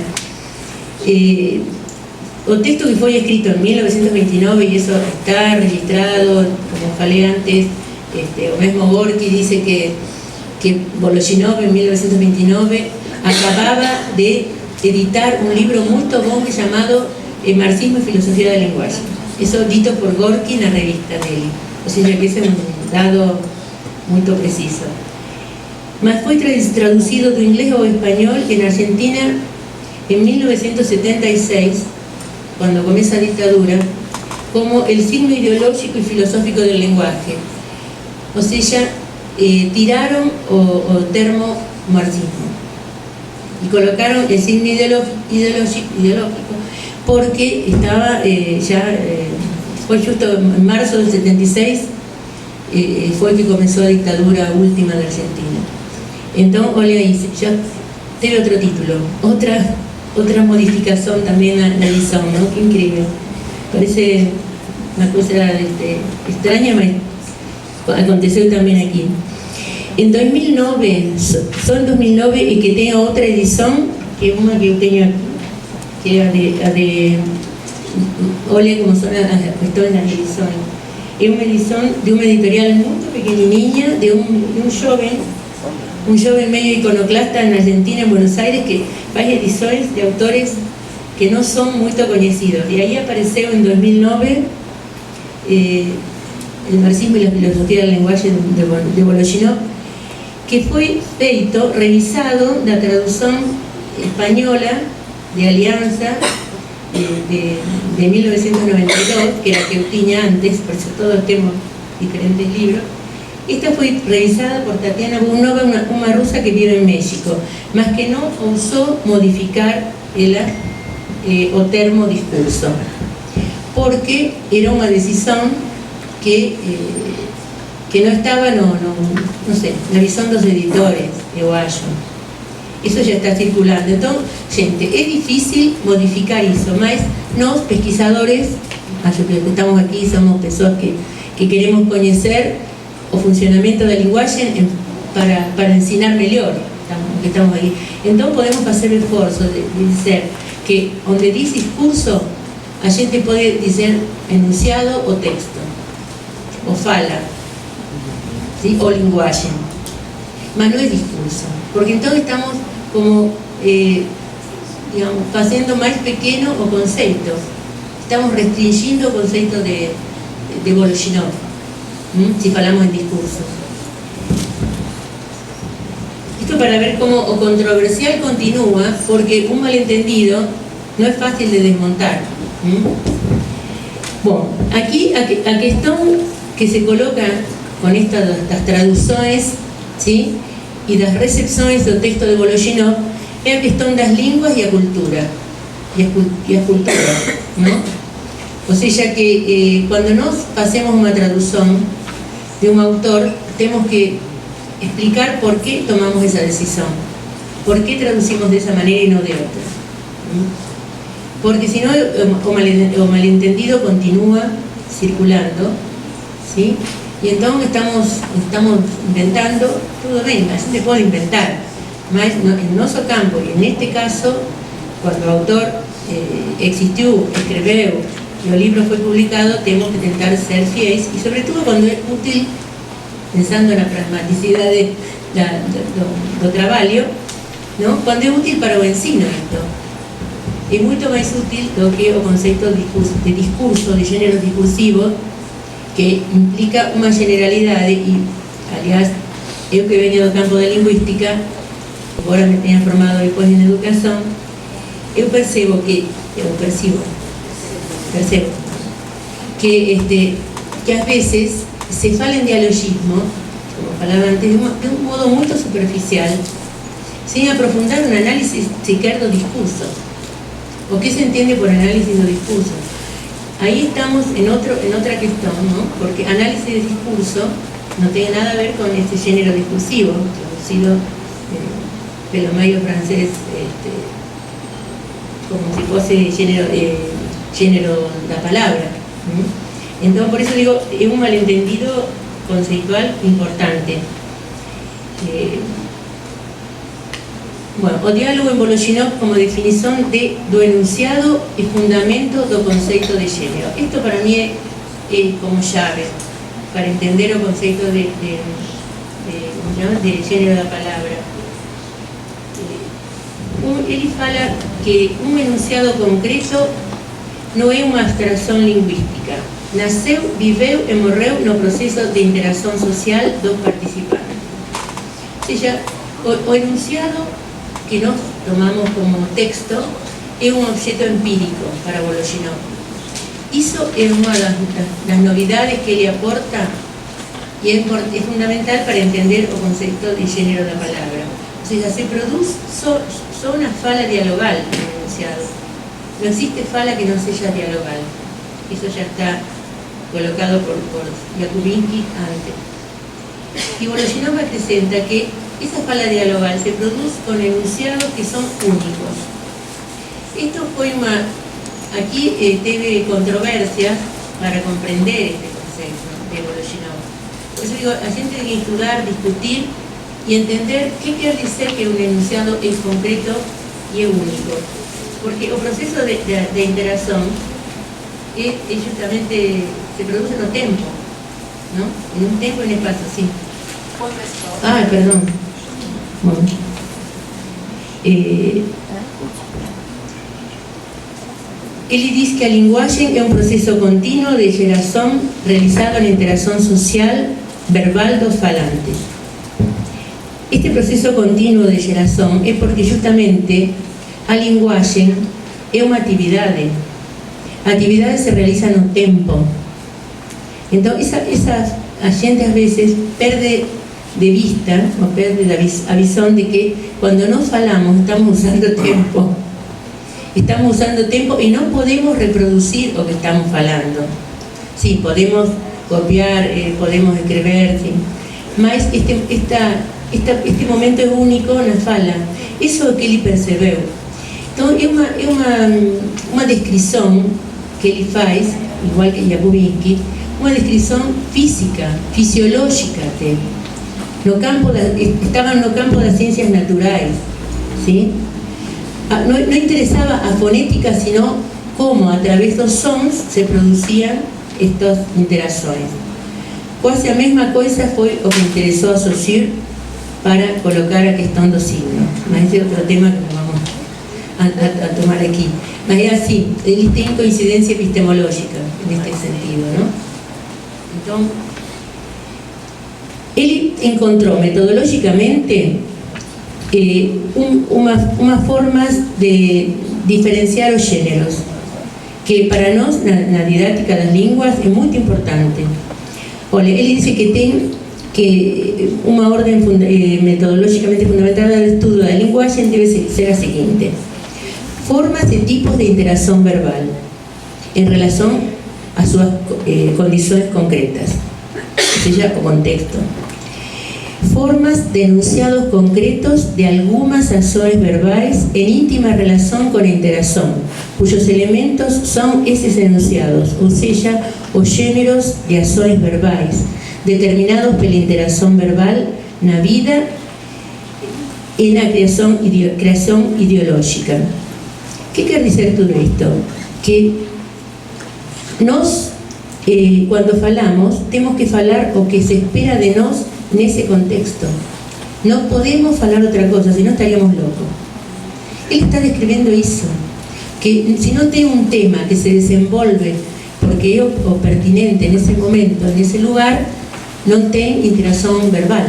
O texto que foi escrito en 1929, y eso está registrado, como falei antes, o mesmo Gorky dice que que Voloshinov en 1929 acababa de editar un libro muy bom llamado Marxismo y Filosofía del Lenguaje. Eso dito por Gorky na revista dele. O sea que ese é un dado muito preciso. Mas foi traducido do inglés ao español en Argentina en 1976, cuando comienza a dictadura, como el signo ideológico y filosófico del lenguaje. O sea, tiraron o termo marxismo y colocaron el signo ideológico porque estaba fue justo en marzo del 76 fue que comenzó la dictadura última de Argentina. Entonces, olha aí, ya teve otro título, otra modificación también a la edición, ¿no? Qué increíble. Parece una cosa extraña, pero aconteció también aquí. En 2009, son 2009 y que tenga otra edición, que es una que yo tengo aquí, que es a de olha como son las cuestiones de las ediciones. Es una edición de una editorial muy pequeñiña, de un joven medio iconoclasta en Argentina, en Buenos Aires, que hace ediciones de autores que no son muy conocidos. Y ahí apareció en 2009 el marxismo y la filosofía del lenguaje de Voloshinov, que fue feito, revisado, la traducción española de Alianza de 1992, que era que tenía antes, por eso todos tenemos diferentes libros. Esta fue revisada por Tatiana Bubnova, una rusa que vive en México, más que no osó modificar o termo discurso, porque era una decisión que no estaba, no sé, la visión de los editores de Washington. Eso ya está circulando. Entonces, gente, es difícil modificar eso, mas nos pesquisadores, yo creo que estamos aquí, somos personas que queremos conocer o funcionamiento del lenguaje para ensinar mejor, que estamos ahí. Entonces podemos hacer el esfuerzo de decir que donde dice discurso, a gente puede decir enunciado o texto, o fala, ¿sí? O lenguaje, mas no es discurso, porque entonces estamos como, digamos, haciendo más pequeño o conceptos, estamos restringiendo conceptos de Voloshinov, si hablamos en discurso. Esto para ver cómo o controversial continúa, porque un malentendido no es fácil de desmontar. Bueno, aquí a cuestión que se coloca con estas traducciones, ¿sí? Y las recepciones del texto de Voloshinov es a cuestión de las lenguas y a cultura, ¿no? O sea que cuando nos pasemos una traducción de un autor, tenemos que explicar por qué tomamos esa decisión, por qué traducimos de esa manera y no de otra. Porque si no, o malentendido continúa circulando, ¿sí? Y entonces estamos inventando, todo bien, la gente puede inventar, mas en nuestro campo, y en este caso, cuando el autor existió, escribió, y el libro fue publicado, tenemos que intentar ser fieles, y sobre todo cuando es útil, pensando en la pragmaticidad del trabajo, ¿no? Cuando es útil para el ensino esto. Es mucho más útil lo que el concepto de discurso, de género discursivo, que implica una generalidad, y aliás, yo que vengo del campo de lingüística, ahora me tengo formado después en educación, yo percibo que a veces se fala en dialogismo, como hablaba antes, de un modo muy superficial, sin aprofundar un análisis siquiera del discurso. ¿O qué se entiende por análisis del discurso? Ahí estamos en otra cuestión, ¿no? Porque análisis de discurso no tiene nada que ver con este género discursivo, traducido pelo medio francés, como si fuese género la palabra. Entonces, por eso digo, es un malentendido conceptual importante. Bueno, o diálogo en Voloshinov como definición do enunciado y fundamento do concepto de género. Esto para mí es como llave para entender el concepto de de género da palavra. Ele fala que um enunciado concreto não é uma abstração linguística. Nasceu, viveu e morreu no processo de interação social dos participantes. Ou seja, o enunciado que nós tomamos como texto é um objeto empírico para Voloshinov. Isso é uma das novidades que ele aporta e é fundamental para entender o conceito de gênero da palavra. Ou seja, se produz só uma fala dialogal no enunciado. Não existe fala que não seja dialogal. Isso já está colocado por Jakubinsky antes. Y Voloshinov acrescenta que esa fala dialogal se produce con enunciados que son únicos. Esto fue aquí teve controversias para comprender este concepto de Voloshinov. Por eso digo, a gente tiene que estudar, discutir y entender qué quiere decir que un enunciado es concreto y es único. Porque el proceso de interacción es justamente se produce en un tiempo, ¿no? En un tiempo y en espacio, sí. Ah, perdón. Bueno. Ele diz que a linguagem é um processo contínuo de geração realizado na interação social verbal dos falantes. Este processo contínuo de geração é porque justamente a linguagem é uma atividade. A atividade se realiza no tempo. Então, a gente às vezes perde de vista, ou perde a visão de que quando nós falamos estamos usando tempo. Estamos usando tempo e não podemos reproduzir o que estamos falando. Sim, podemos copiar, podemos escrever, sim. Mas este momento é único na fala. Isso é o que ele percebeu. Então, é uma descrição que ele faz, igual que Jakubinsky, uma descrição física, fisiológica até. Estaban no campo das ciências naturais, ¿sí? No interesaba a fonética, sino cómo a través dos sons se producían estas interacções. Quase a mesma coisa foi o que interessou a Saussure para colocar a questão do signo. Mas esse é outro tema que não vamos a tomar aqui. Mas é assim, eles têm coincidência epistemológica neste sentido, não? Então, ele encontrou metodológicamente umas formas de diferenciar os gêneros, que para nós, na didática das línguas, é muito importante. Olha, ele diz que tem uma ordem metodológicamente fundamentada do estudo da linguagem deve ser a seguinte: formas e tipos de interação verbal em relação às suas condições concretas, ou seja, o contexto. Formas de enunciados concretos de algumas ações verbais en íntima relação com a interação, cujos elementos são esses enunciados, ou seja, os gêneros de ações verbais, determinados pela interação verbal na vida e na criação ideológica. O que quer dizer tudo isto? Que nós, quando falamos, temos que falar o que se espera de nós nesse contexto. Não podemos falar outra coisa, senão estaríamos loucos. Ele está descrevendo isso, que se não tem um tema que se desenvolve porque é o pertinente nesse momento, nesse lugar, não tem interação verbal.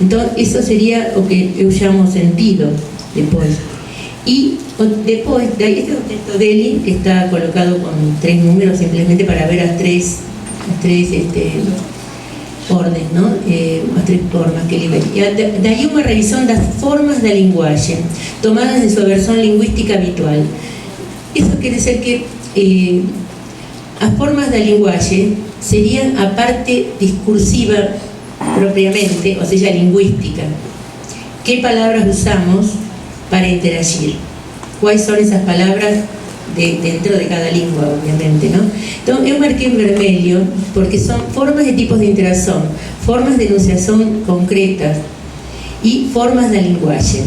Então, isso seria o que eu chamo sentido depois. E depois, daí este é o texto dele, que está colocado com 3 números, simplesmente para ver as três ordens, não? As 3 formas que ele vê. E daí uma revisão das formas da linguagem, tomadas em sua versão linguística habitual. Isso quer dizer que as formas da linguagem seriam a parte discursiva propriamente, ou seja, lingüística. Que palavras usamos para interagir? Quais são essas palavras dentro de cada língua, obviamente, ¿no? Então, eu marquei em vermelho porque são formas e tipos de interação, formas de enunciação concretas e formas da linguagem.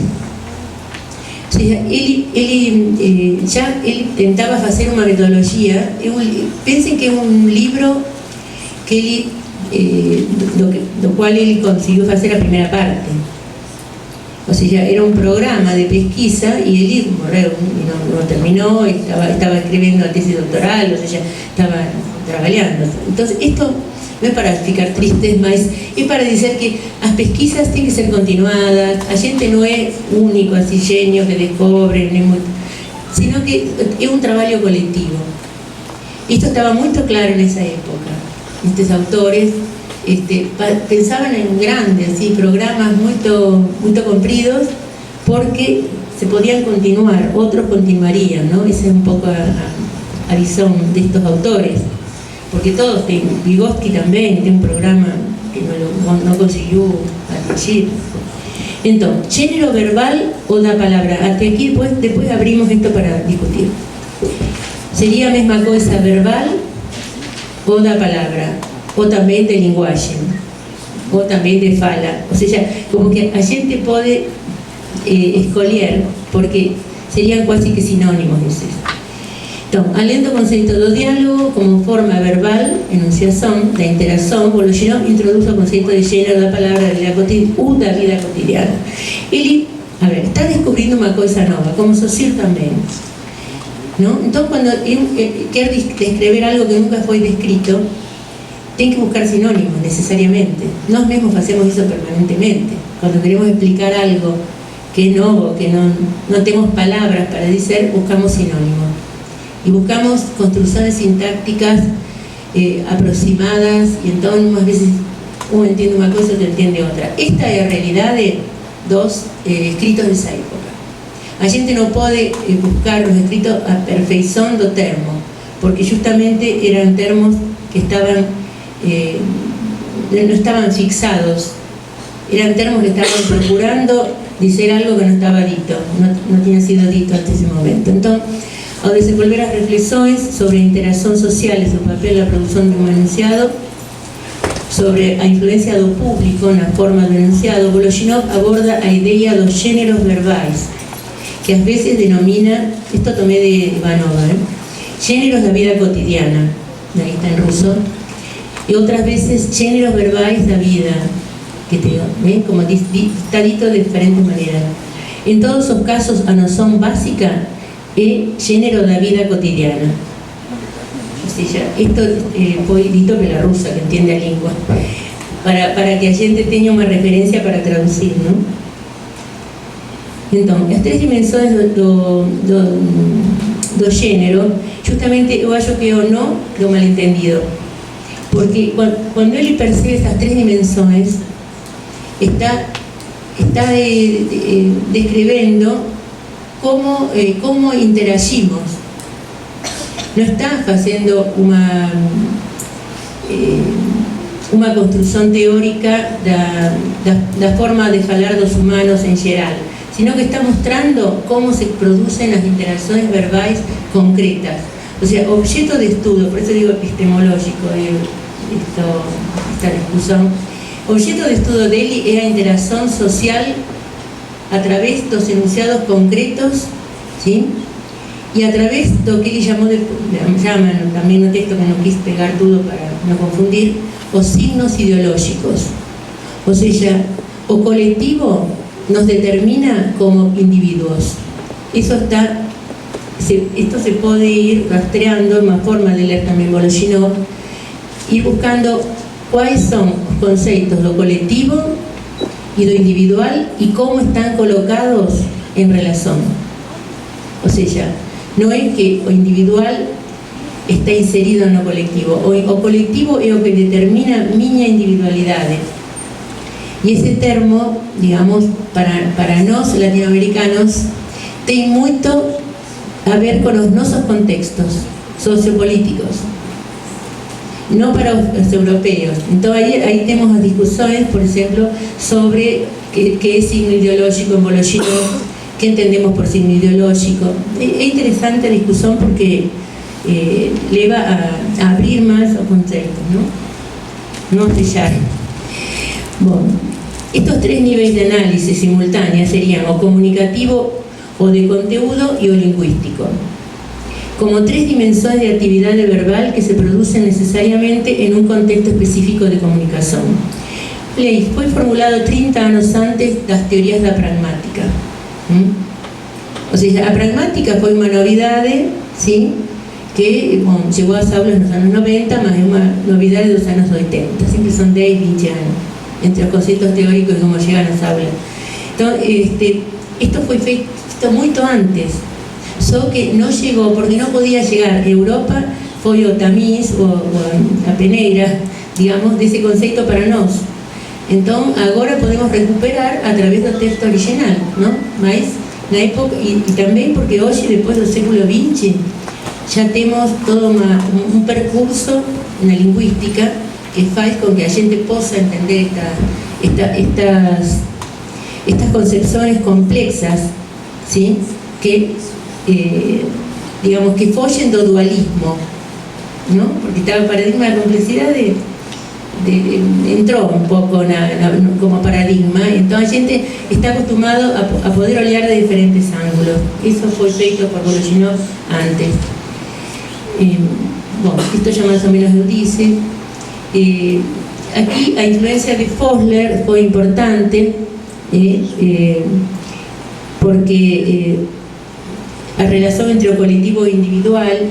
Ou seja, ele tentava fazer uma metodologia. Pensem que é um livro que ele lo cual él consiguió hacer a primera parte. O sea, era un programa de pesquisa y él no terminó, estaba escribiendo la tesis doctoral, o sea, estaba trabajando. Entonces, esto no es para ficar tristes, mas es para decir que las pesquisas tienen que ser continuadas, la gente no es único, así genio que descubre, sino que es un trabajo colectivo. Esto estaba muy claro en esa época. Estos autores pensaban en grandes, así, programas muy compridos, porque se podían continuar, otros continuarían, ¿no? Esa es un poco a visión de estos autores, porque todos, Vygotsky también tiene un programa que no consiguió atingir. Entonces, género verbal o da palabra. Hasta aquí después abrimos esto para discutir. Sería la misma cosa verbal o da palabra, o también de lenguaje, o también de fala. O sea, como que a gente puede escolher, porque serían casi que sinónimos, dices. Entonces, além do conceito do diálogo como forma verbal, enunciação da interação, Vologinov introduz o conceito de gênero da palavra da vida cotidiana. Ele, está descobrindo uma coisa nova, como Saussure também. ¿No? Entonces, cuando quiere describir algo que nunca fue descrito, tiene que buscar sinónimos necesariamente. Nosotros mismos hacemos eso permanentemente. Cuando queremos explicar algo que es nuevo, que no tenemos palabras para decir, buscamos sinónimos. Y buscamos construcciones sintácticas aproximadas, y entonces más veces uno entiende una cosa y otro entiende otra. Esta es la realidad de dos escritos de esa época. A gente no puede buscar los escritos a perfeição do termo, porque justamente eran termos que no estaban fixados, eran termos que estaban procurando decir algo que no estaba dito, no tenía sido dito hasta ese momento. Entonces, ao desenvolver as reflexões sobre a interação social e seu papel na produção de um enunciado, sobre a influência do público na forma do enunciado, Vologinov aborda a ideia dos gêneros verbais, que a veces denomina, esto tomé de Ivanova, géneros da vida cotidiana, ahí está en ruso, y otras veces géneros verbais da vida, que como está dito de diferentes maneras. En todos esos casos, a noción básica es género da vida cotidiana. O sea, esto fue dito por la rusa, que entiende la lengua, para que a gente tenga una referencia para traducir, ¿no? Então, as três dimensões do gênero, justamente eu acho que é o nó do mal-entendido, porque quando ele percebe essas três dimensões, está descrevendo como interagimos. Não está fazendo uma construção teórica da forma de falar dos humanos em geral, sino que está mostrando cómo se producen las interacciones verbales concretas. O sea, objeto de estudio, por eso digo epistemológico, esta discusión. Objeto de estudio de él es la interacción social a través de los enunciados concretos, ¿sí? Y a través de lo que él llaman también un texto que no quise pegar todo para no confundir, los signos ideológicos. O sea, o colectivo nos determina como individuos. Esto se puede ir rastreando en una forma de leer también Vologinov, ir buscando cuáles son los conceptos lo colectivo y lo individual y cómo están colocados en relación. O sea, no es que lo individual está inserido en lo colectivo, o colectivo es lo que determina mi individualidad. Y ese termo, digamos, para nos latinoamericanos, tiene mucho a ver con los nosos contextos sociopolíticos, no para los europeos. Entonces ahí tenemos las discusiones, por ejemplo, sobre qué es signo ideológico en Vologinov, qué entendemos por signo ideológico. Es interesante la discusión porque lleva a abrir más los conceptos, ¿no? No sellar. Bueno, estos tres niveles de análisis simultánea serían o comunicativo, o de conteúdo y o lingüístico. como 3 dimensiones de actividad verbal que se producen necesariamente en un contexto específico de comunicación. Fue formulado 30 años antes das teorías da pragmática. O sea, a pragmática foi uma novidade, ¿sí? Que bom, chegou às aulas nos anos 90, mas é uma novidade dos anos 80, sempre são 10, 20 anos, entre os conceitos teóricos e como chegan às aulas. Então, isto foi feito muito antes, só que não chegou, porque não podia chegar. A Europa foi o tamiz, a peneira, digamos, desse conceito para nós. Então, agora podemos recuperar a través do texto original, não? Mas, na época, e também porque hoje, depois do século XX, já temos todo um percurso na linguística que faz com que a gente possa entender estas concepções complexas, ¿sí? Que, digamos, que fogem do dualismo, não? Porque está o paradigma da complexidade entrou um pouco como paradigma, então a gente está acostumado a poder olhar de diferentes ângulos. Isso foi feito por Voloshinov antes. Bom, esto ya más o menos lo dice. Aquí a influencia de Fosler fue importante porque a relación entre o colectivo e individual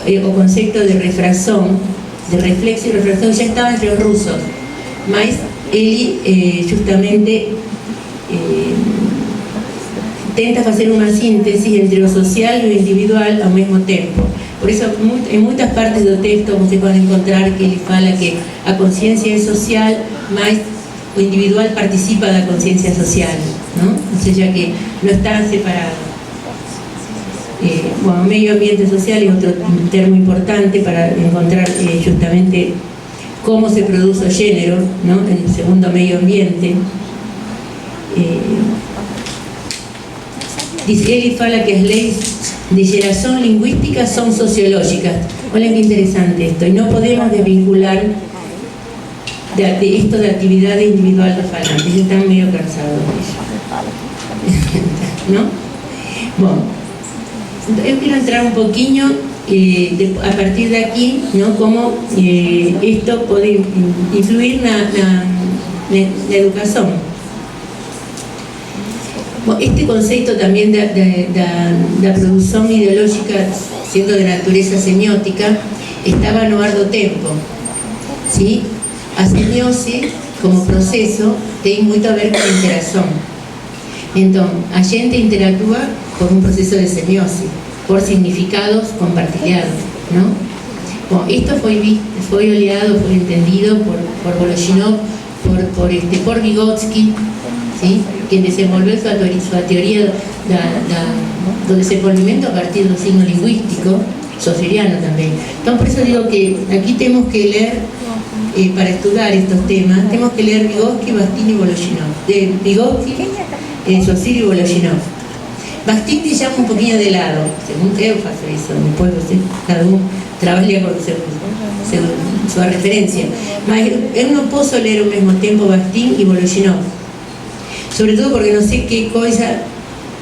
o concepto de refração, de reflexo y reflexión ya estaba entre los rusos, mas él justamente tenta fazer uma síntese entre o social e o individual ao mesmo tempo. Por isso, em muitas partes do texto você pode encontrar que ele fala que a consciência é social, mas o individual participa da consciência social, não? Ou seja, que não está separado. Bueno, medio ambiente social es otro termo importante para encontrar justamente cómo se produce el género, ¿no? En el segundo medio ambiente. Dice, él fala que las leyes de geración lingüística son sociológicas. Hola, qué interesante esto. Y no podemos desvincular de esto de actividad individual de falantes. Están medio cansados de ello. ¿No? Bueno. Yo quiero entrar un poquillo a partir de aquí, ¿no? Cómo esto puede influir en la educación. Bueno, este concepto también de la producción ideológica, siendo de naturaleza semiótica, estaba no ardo tempo, ¿sí? A semiose, como proceso, tiene mucho a ver con la interacción. Entonces, a gente interactúa por un proceso de semiosis, por significados compartidos, ¿no? Bueno, esto fue oleado, fue entendido por Voloshinov, por Vygotsky, ¿sí? Quien desenvolvió su teoría del desenvolvimiento a partir del signo lingüístico, socialiano también. Entonces, por eso digo que aquí tenemos que leer, para estudiar estos temas, tenemos que leer Vygotsky, Bakhtin y Voloshinov. De Vygotsky, Saussure y Voloshinov. Bakhtin te llama un poquillo de lado, según eu faço isso, después cada uno trabaja con su referencia. Mas eu no puedo leer al mismo tiempo Bakhtin y Voloshinov, sobre todo porque no sé qué cosa,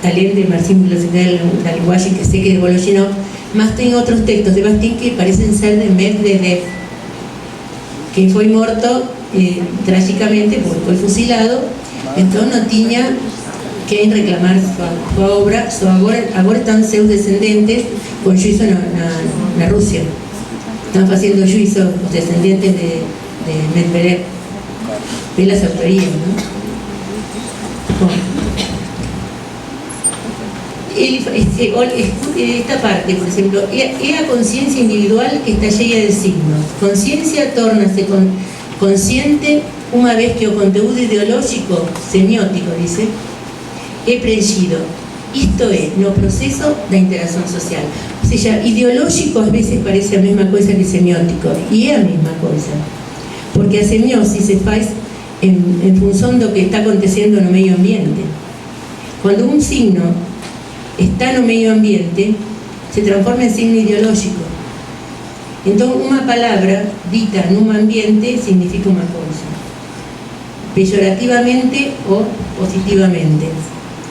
além de Marcin Velocidad, la lenguaje que sé que es de Voloshinov, más tengo otros textos de Bakhtin que parecen ser de Medvedev, que fue muerto trágicamente porque fue fusilado, entonces no tenía quem reclamar sua obra, agora están seus descendentes con juicio na Rusia. Están haciendo juicio los descendientes de Medvedev de las autorías, ¿no? Bueno. Esta parte, por ejemplo, es la conciencia individual que está llena de signos. Conciencia torna-se consciente una vez que o conteúdo ideológico, semiótico, dice, é preenchido. Isto é, no proceso da interação social. Ou seja, ideológico às vezes parece a mesma coisa que semiótico, e é a mesma coisa. Porque a semiose se faz em função do que está acontecendo no meio ambiente. Quando um signo está no meio ambiente, se transforma em signo ideológico. Então, uma palavra dita num ambiente significa uma coisa, pejorativamente ou positivamente.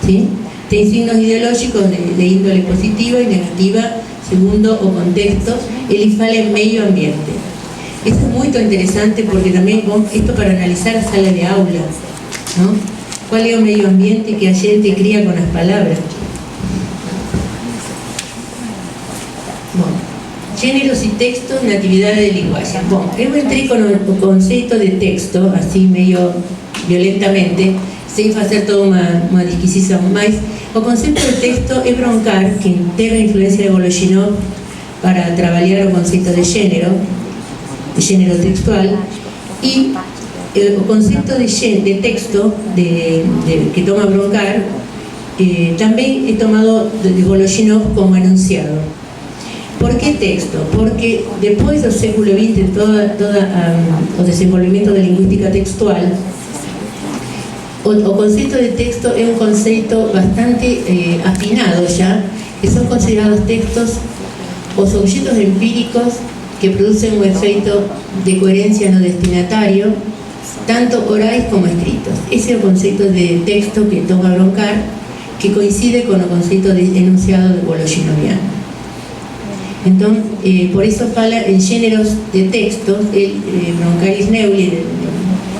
¿Sí? Tem signos ideológicos de índole positiva y negativa, segundo o contexto. Ele fala en medio ambiente. Eso es muy interesante porque también esto para analizar a sala de aula, ¿no? ¿Cuál es el medio ambiente que a gente cría con las palabras? Bueno, géneros y textos na atividade de linguagem. Bom, eu entrei con o conceito de texto, así medio violentamente, sem fazer toda uma disquisição, mas o conceito de texto é Broncar, que teve a influencia de Voloshinov para trabalhar o conceito de género textual, e o conceito de texto que toma Broncar também é tomado de Voloshinov como enunciado. ¿Por qué texto? Porque después del século XX, o desenvolvimento de lingüística textual, o concepto de texto es un concepto bastante afinado ya, que son considerados textos os objetos empíricos que producen un efecto de coherencia no destinatario, tanto orais como escritos. Ese es el concepto de texto que toma Broncar, que coincide con el concepto de enunciado de Voloshinoviano. Entonces, por eso fala en géneros de textos, Broncar y Sneuli,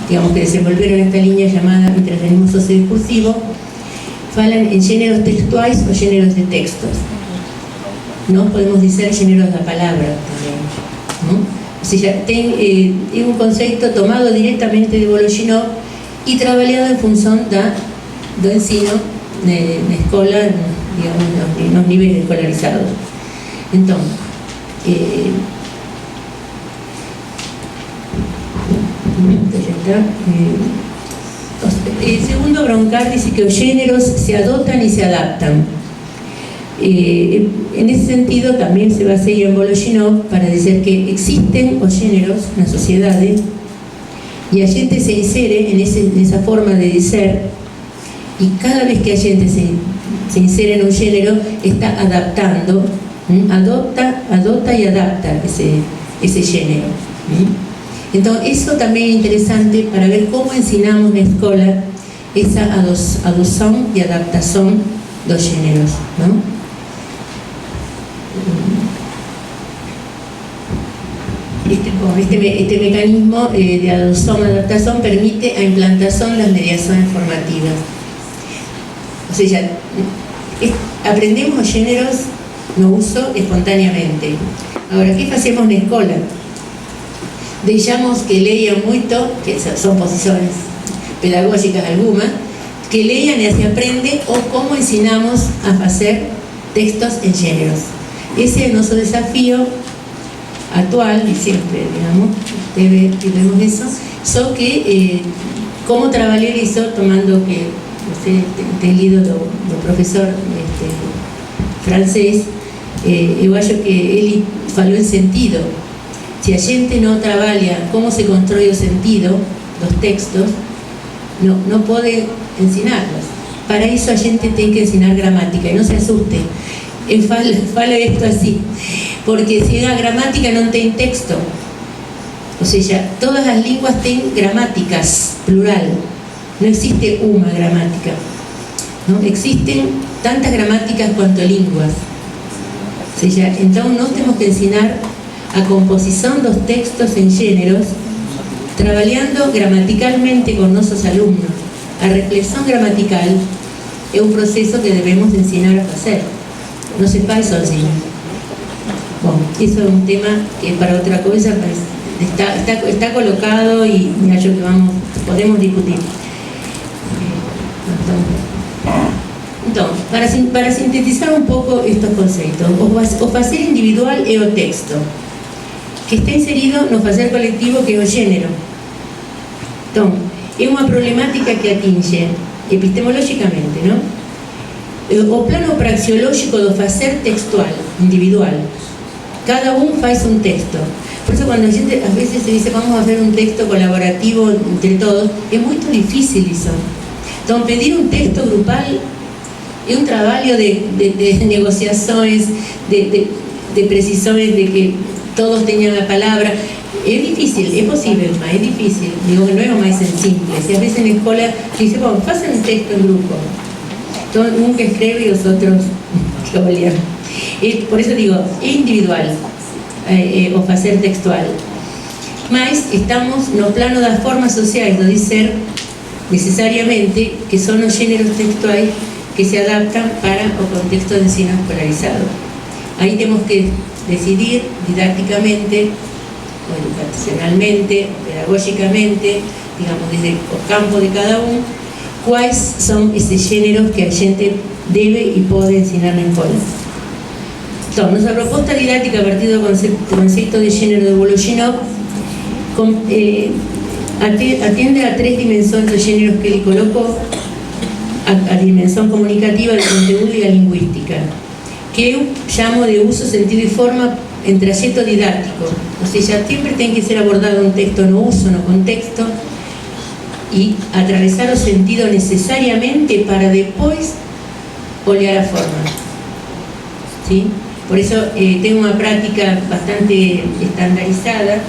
digamos que desenvolvieron esta línea llamada interrealismo sociodiscursivo, falan en géneros textuales o géneros de textos. No podemos decir géneros de palabra también, ¿no? O sea, es un concepto tomado directamente de Voloshinov y trabajado en función do ensino na escola, digamos, nos niveles escolarizados. Entonces, segundo Broncar dice que los géneros se adoptan y se adaptan. En ese sentido también se basa en Voloshinov para decir que existen los géneros en la sociedad y la gente se insere en esa forma de ser, y cada vez que la gente se insere en un género está adaptando, adopta y adapta ese género. Entonces eso también es interesante para ver cómo enseñamos en la escuela esa adopción y adaptación de los géneros, ¿no? Este mecanismo de adopción y adaptación permite la implantación de las mediaciones formativas. O sea, aprendemos los géneros no uso espontáneamente. Ahora, ¿qué hacemos en la escuela? Dejamos que lean mucho, que son posiciones pedagógicas algunas, que lean y así aprende, o cómo enseñamos a hacer textos en géneros. Ese es nuestro desafío actual y siempre, digamos, vemos eso. Solo que, cómo trabajar eso, tomando que, he leído del profesor francés, yo acho que él faló en sentido. Si a gente no trabaja cómo se construye el sentido, los textos, no puede enseñarlos. Para eso a gente tiene que enseñar gramática, y no se asuste. Fala esto así, porque si la gramática no tiene texto, o sea, todas las lenguas tienen gramáticas, plural, no existe una gramática, ¿no? Existen tantas gramáticas cuanto lenguas. O sea, entonces nos tenemos que enseñar a composición de los textos en géneros, trabajando gramaticalmente con nuestros alumnos. La reflexión gramatical es un proceso que debemos enseñar a hacer. No se hace sozinho. Bueno, eso es un tema que para otra cosa está colocado y yo que podemos discutir. Entonces, para sintetizar un poco estos conceptos, o facer individual es o texto, que está inserido no facer colectivo, que é o género. Entonces, é unha problemática que atinge epistemológicamente, ¿no? O plano praxeológico do facer textual, individual. Cada uno faz un texto. Por eso cuando a gente a veces se dice vamos a hacer un texto colaborativo entre todos, es muy difícil eso. Entonces, pedir un texto grupal es un trabajo de negociaciones, de precisiones, de que todos tengan la palabra. Es difícil, es posible, mas es difícil. Digo que no es más simple. Si a veces en la escuela dice, bueno, pasen un texto en grupo. un que escribe y los otros que olham. Por eso digo, é individual o facer textual. Mas estamos no plano das formas sociais, do dizer necesariamente que son os géneros textuais que se adaptan para o contexto de ensino escolarizado. Aí temos que decidir didácticamente, o educacionalmente, pedagógicamente, digamos, desde o campo de cada quais são esses géneros que a gente debe e pode ensinar na escola. Então, nossa proposta didática a partir do conceito de género de Voloshinov atiende a 3 dimensões dos géneros que ele colocou: a dimensão comunicativa, de conteúdo e a linguística, que eu chamo de uso, sentido e forma en trajeto didáctico, o sea, siempre tem que ser abordado un texto no uso, no contexto, y atravesar o sentido necesariamente para después olhar a forma. ¿Sí? Por eso tengo una práctica bastante estandarizada,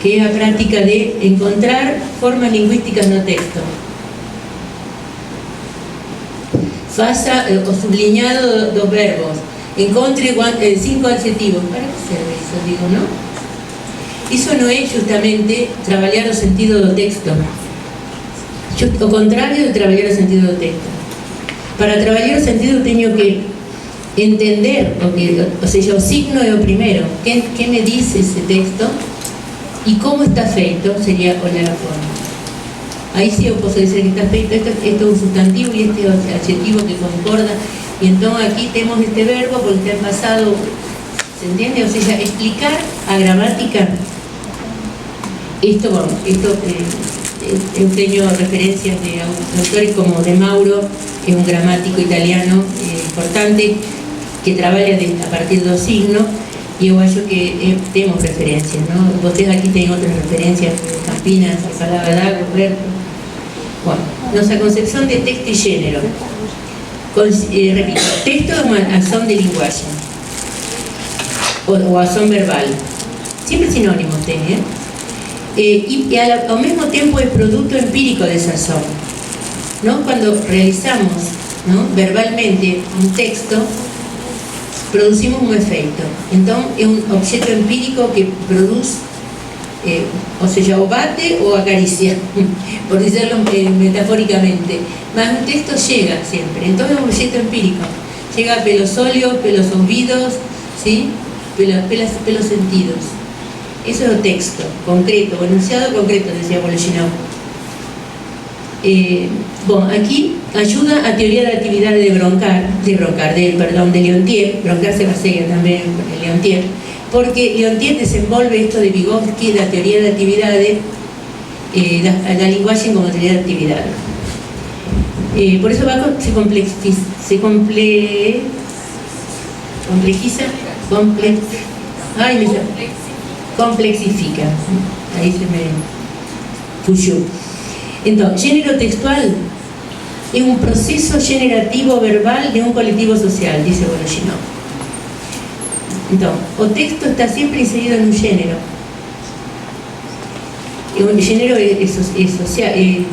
que es la práctica de encontrar formas lingüísticas no texto. Faça o sublinhado dos verbos. Encontre 5 adjetivos. ¿Para qué serve eso? Digo, ¿no? Eso no es justamente trabalhar o sentido do texto. O contrario de trabalhar o sentido do texto. Para trabalhar o sentido tengo que entender, o sea, o signo é o primeiro. ¿Qué me dice ese texto? Y cómo está feito sería olhar a forma. Ahí sí yo puedo decir que está feito, esto es un sustantivo y este adjetivo que concorda. Y entonces aquí tenemos este verbo porque está en pasado, ¿se entiende? O sea, explicar a gramática. Esto, bueno, yo tengo referencias de autores como De Mauro, que es un gramático italiano importante, que trabaja a partir de los signos, y yo creo que tenemos referencias, ¿no? Ustedes aquí tienen otras referencias, Campinas, Salada Dago, bueno, nuestra concepción de texto y género. Repito, texto es una acción de lenguaje o acción verbal, siempre sinónimos tiene, y al mismo tiempo es producto empírico de esa acción, ¿no? Cuando realizamos, ¿no?, verbalmente un texto, producimos un efecto. Entonces es un objeto empírico que produce, o sea, o bate o acaricia, por decirlo metafóricamente. Mas un texto llega siempre, entonces es un objeto empírico. Llega pelos óleos, pelos ouvidos, ¿sí?, pelos sentidos. Eso es el texto concreto, o enunciado concreto, decía Voloshinov. Bueno, aquí ayuda a teoría de actividad de Leontief. Broncar se baseia también en Leontief, porque Leontief desenvolve esto de Vygotsky, la teoría de actividades, la lenguaje como teoría de actividades. Por eso complexifica. Ahí se me fugió. Entonces, género textual es un proceso generativo verbal de un colectivo social, dice Voloshinov. Entonces, o texto está siempre inserido en un género. Un género es social, es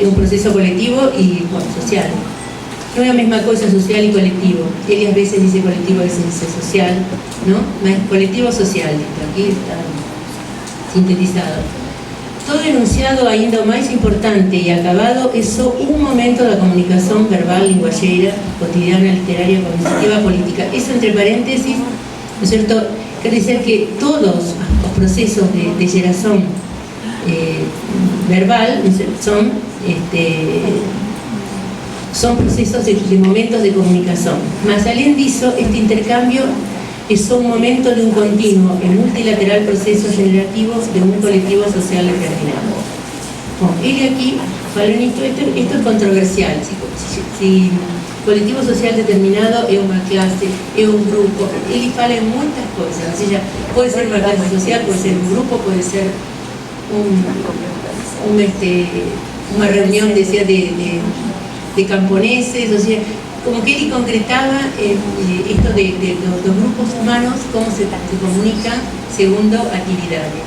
un proceso colectivo y social. No es la misma cosa social y colectivo. Él a veces dice colectivo, a veces dice social, ¿no? Es colectivo social, aquí está sintetizado. Todo enunciado ainda más importante y acabado es un momento de comunicación verbal, linguajeira, cotidiana, literaria, cognitiva, política. Eso entre paréntesis, ¿no es cierto? Quiere decir que todos los procesos de generación verbal, ¿no es cierto?, son procesos de momentos de comunicación. Más além disso, este intercambio es un momento de un continuo y multilateral proceso generativo de un colectivo social determinado. Bueno, él aquí faló en esto es controversial. Si colectivo social determinado es una clase, es un grupo, él fala en muchas cosas. O sea, puede ser una clase social, puede ser un grupo, puede ser una reunión, decía, de camponeses, o sea, como que él concretaba esto de los grupos humanos, cómo se comunican segundo actividades.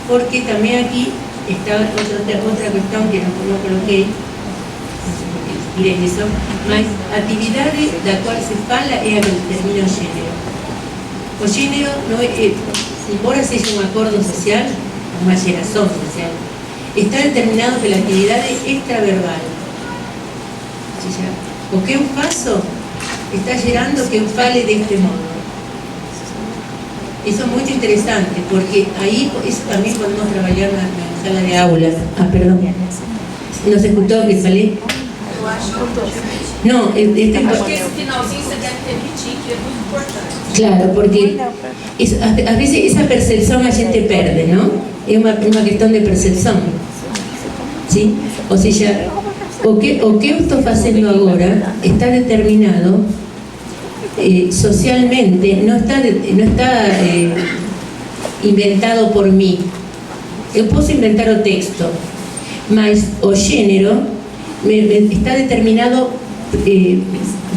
Porque también aquí está otra cuestión que no coloqué, no sé por qué. Irene, isso, mas a atividade da qual se fala é a que determina o gênero. O gênero, não é, embora seja um acordo social, uma geração social, está determinado pela atividade extraverbal. Ou seja, o que eu faço está gerando que eu fale deste modo. Isso é muito interessante, porque aí isso também podemos trabalhar na sala de aula. Ah, perdão. Não se escutou o que falei? Eu acho que Não, porque esse finalzinho você deve repetir, que é muito importante. claro, porque a veces esa percepción a gente perde, ¿no? Es una cuestión de percepción. ¿Sí? O sea, o que eu estou fazendo agora está determinado socialmente, no está inventado por mí. Eu posso inventar o texto, mas o género está determinado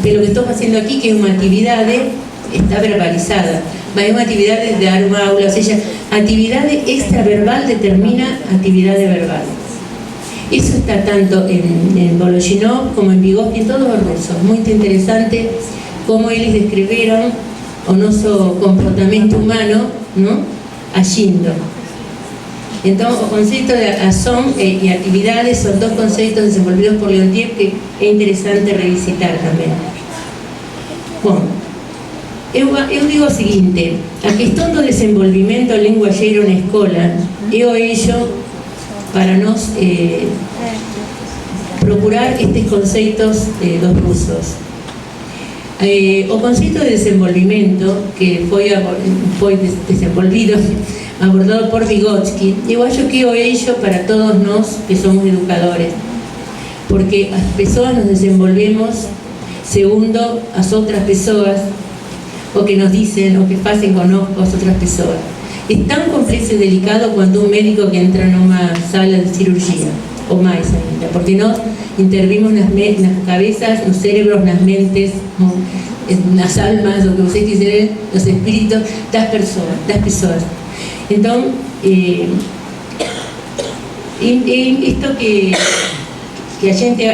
pelo que estou fazendo aqui, que é uma atividade, está verbalizada, mas é uma atividade de dar uma aula, ou seja, atividade extraverbal determina atividade verbal. Isso está tanto en Voloshinov como en Vygotsky, en todos os rusos. Muito interessante como eles descreveram o nosso comportamento humano, não? Agindo. Então, o conceito de ação e atividade são dois conceitos desenvolvidos por Leontiev que é interessante revisitar também. Bom, eu digo o seguinte: a questão do desenvolvimento linguageiro na escola é o eixo para nós procurar estes conceitos dos rusos. O conceito de desenvolvimento que foi desenvolvido, abordado por Vygotsky, eu acho que é o eixo para todos nós que somos educadores, porque as pessoas nos desenvolvemos segundo as outras pessoas, o que nos dicen, o que fazem conosco as outras pessoas. É tão complexo e delicado quanto um médico que entra numa sala de cirurgia, ou mais ainda, porque nós intervimos nas cabeças, nos cérebros, nas mentes, nas almas, o que vocês quiserem, nos espíritos das pessoas. Então, isto que a gente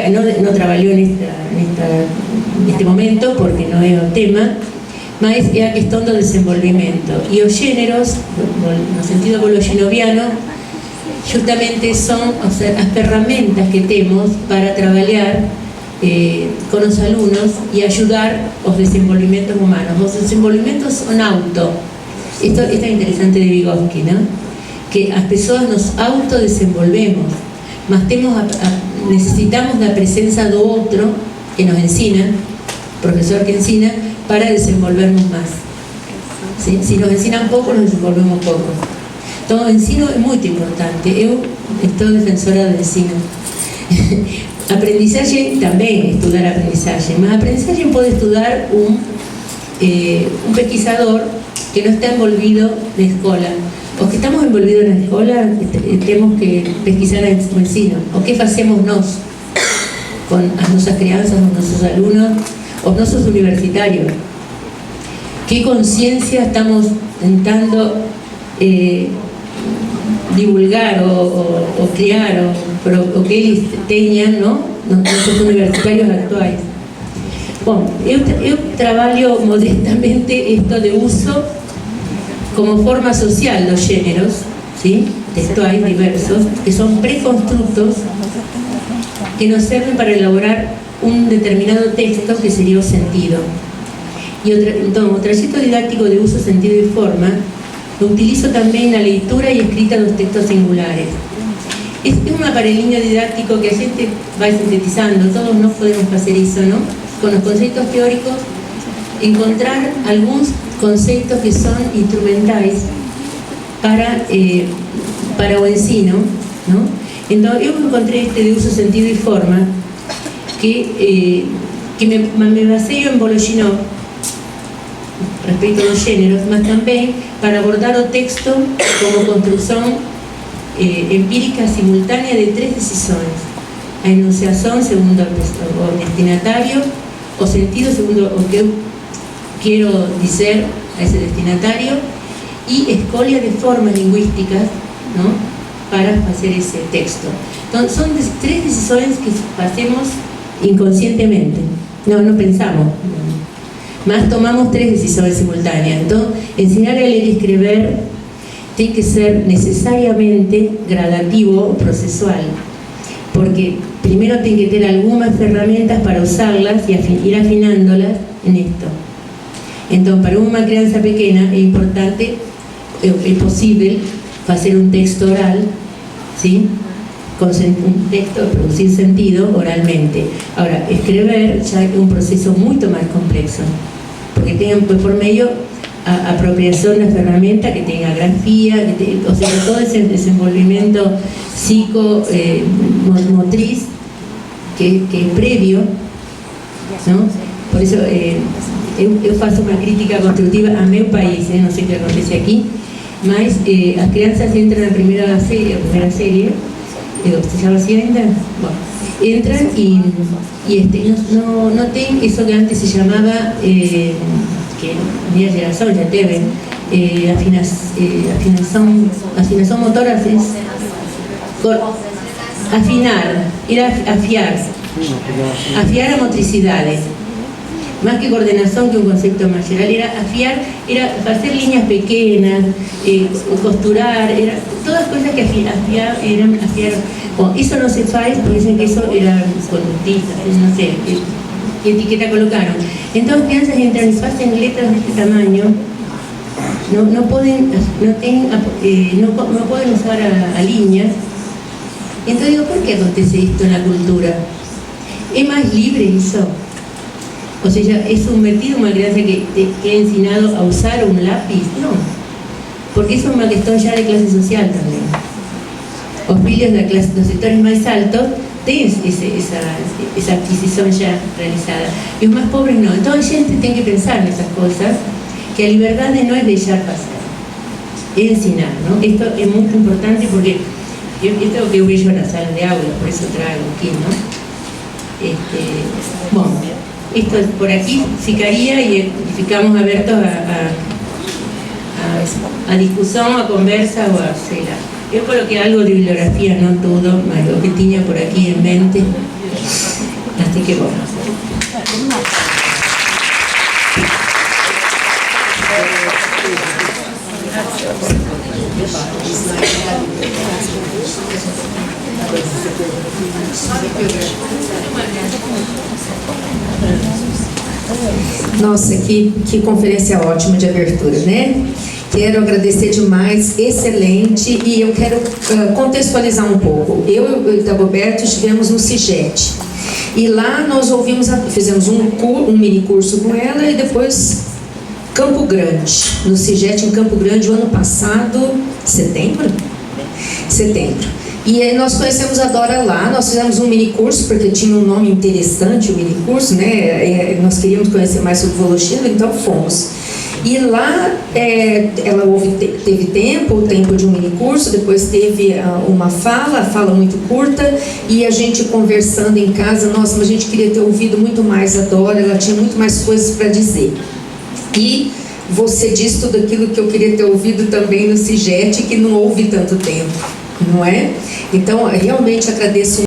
não trabalhou neste momento, porque não é o tema, mas é a questão do desenvolvimento. E os gêneros, no sentido volosinoviano, justamente são as ferramentas que temos para trabalhar com os alunos e ajudar os desenvolvimentos humanos. Os desenvolvimentos são auto. Isto é interessante de Vygotsky, não? Que as pessoas nos autodesenvolvemos, mas necessitamos da presença do outro que nos ensina, professor que ensina, para desenvolvernos más. ¿Sí? Si nos ensinan poco, nos desenvolvemos poco. Entonces, el ensino es muy importante. Yo estoy defensora del ensino. Aprendizaje también, estudiar aprendizaje. Mas aprendizaje puede estudiar un pesquisador que no está envolvido en la escuela. Os que estamos envolvidos en la escuela, tenemos que pesquisar el ensino. O qué hacemos nos con nuestras crianzas, con nuestros alumnos, os nosos universitarios. ¿Qué conciencia estamos intentando divulgar o criar o que eles tenham, ¿no? Nossos universitarios actuais? Bom, eu trabalho modestamente isto de uso como forma social dos géneros, ¿sí? Textuais diversos, que son preconstructos que nos sirven para elaborar un determinado texto que sería o sentido. Y entonces, o trayecto didáctico de uso, sentido y forma lo utilizo también en la lectura y escrita de los textos singulares. Es un aparelhinho didáctico que a gente va sintetizando, todos nós podemos hacer eso, ¿no? Con los conceptos teóricos, encontrar algunos conceptos que son instrumentais para o ensino, ¿no? Entonces, yo encontré este de uso, sentido y forma que me baseio en Voloshinov respecto a los géneros, mas también para abordar o texto como construcción empírica simultánea de tres decisiones: a enunciación segundo o destinatario, o sentido segundo o que eu quiero decir a ese destinatario, y escolia de formas lingüísticas, ¿no? Para hacer ese texto. Entonces, son tres decisiones que hacemos inconscientemente. No pensamos, mas tomamos 3 decisões simultâneas. Então, ensinar a ler e escrever tem que ser necesariamente gradativo o procesual, porque primero tiene que tener algunas herramientas para usarlas y ir afinándolas en esto. Entonces, para una crianza pequeña es importante, es posible hacer un texto oral, ¿sí? Con un texto, producir sentido oralmente. Ahora, escribir ya es un proceso mucho más complejo, porque tiene por medio apropiación de herramientas que tenga grafía, o sea, todo ese desenvolvimiento psicomotriz que es previo, ¿no? Por eso eu faço uma crítica constructiva a meu país, não sei o que acontece aqui, mas as crianças entram na primeira série, se chama assim ainda? Bom, entram e não tem isso que antes se chamava, que minha geração já teve, afinação motora, afinar, ir a afiar a motricidade. Más que coordinación, que un concepto más general, era afiar, era hacer líneas pequeñas, costurar, era todas cosas que afiar. Bueno, eso no se hace porque dicen que eso era conductista, no sé, qué etiqueta colocaron. Entonces, crianzas entran y hacen letras de este tamaño, no pueden usar a líneas. Entonces digo, ¿por qué acontece esto en la cultura? ¿Es más libre eso? O sea, ¿es subvertido una crianza que ha enseñado a usar un lápiz? No, porque eso es una cuestión ya de clase social también. Los filhos de los sectores más altos tienen esa adquisición ya realizada, y los más pobres no. Entonces la gente tiene que pensar en esas cosas, que la libertad no es dejar pasar, es enseñar, ¿no? Esto es muy importante porque esto es lo que veo yo en la sala de aula, por eso traigo aquí, ¿no? Bueno, esto por aquí ficaría y ficamos abiertos a discusión, a conversa o a cela. Yo coloqué algo de bibliografía, no todo, más lo que tenía por aquí en mente. Así que bueno. Nossa, que conferência ótima de abertura, né? Quero agradecer demais, excelente, e eu quero contextualizar um pouco. Eu e o Dagoberto estivemos no CIGET, e lá nós fizemos um mini curso com ela, e depois Campo Grande, no CIGET em Campo Grande, o ano passado, setembro. E aí nós conhecemos a Dora lá, nós fizemos um mini curso, porque tinha um nome interessante, o mini curso, né? Nós queríamos conhecer mais sobre Voloshin, então fomos. E lá ela teve tempo de um mini curso, depois teve uma fala muito curta, e a gente conversando em casa, nossa, mas a gente queria ter ouvido muito mais a Dora, ela tinha muito mais coisas para dizer. E você disse tudo aquilo que eu queria ter ouvido também no CIGET, que não houve tanto tempo, não é? Então, realmente agradeço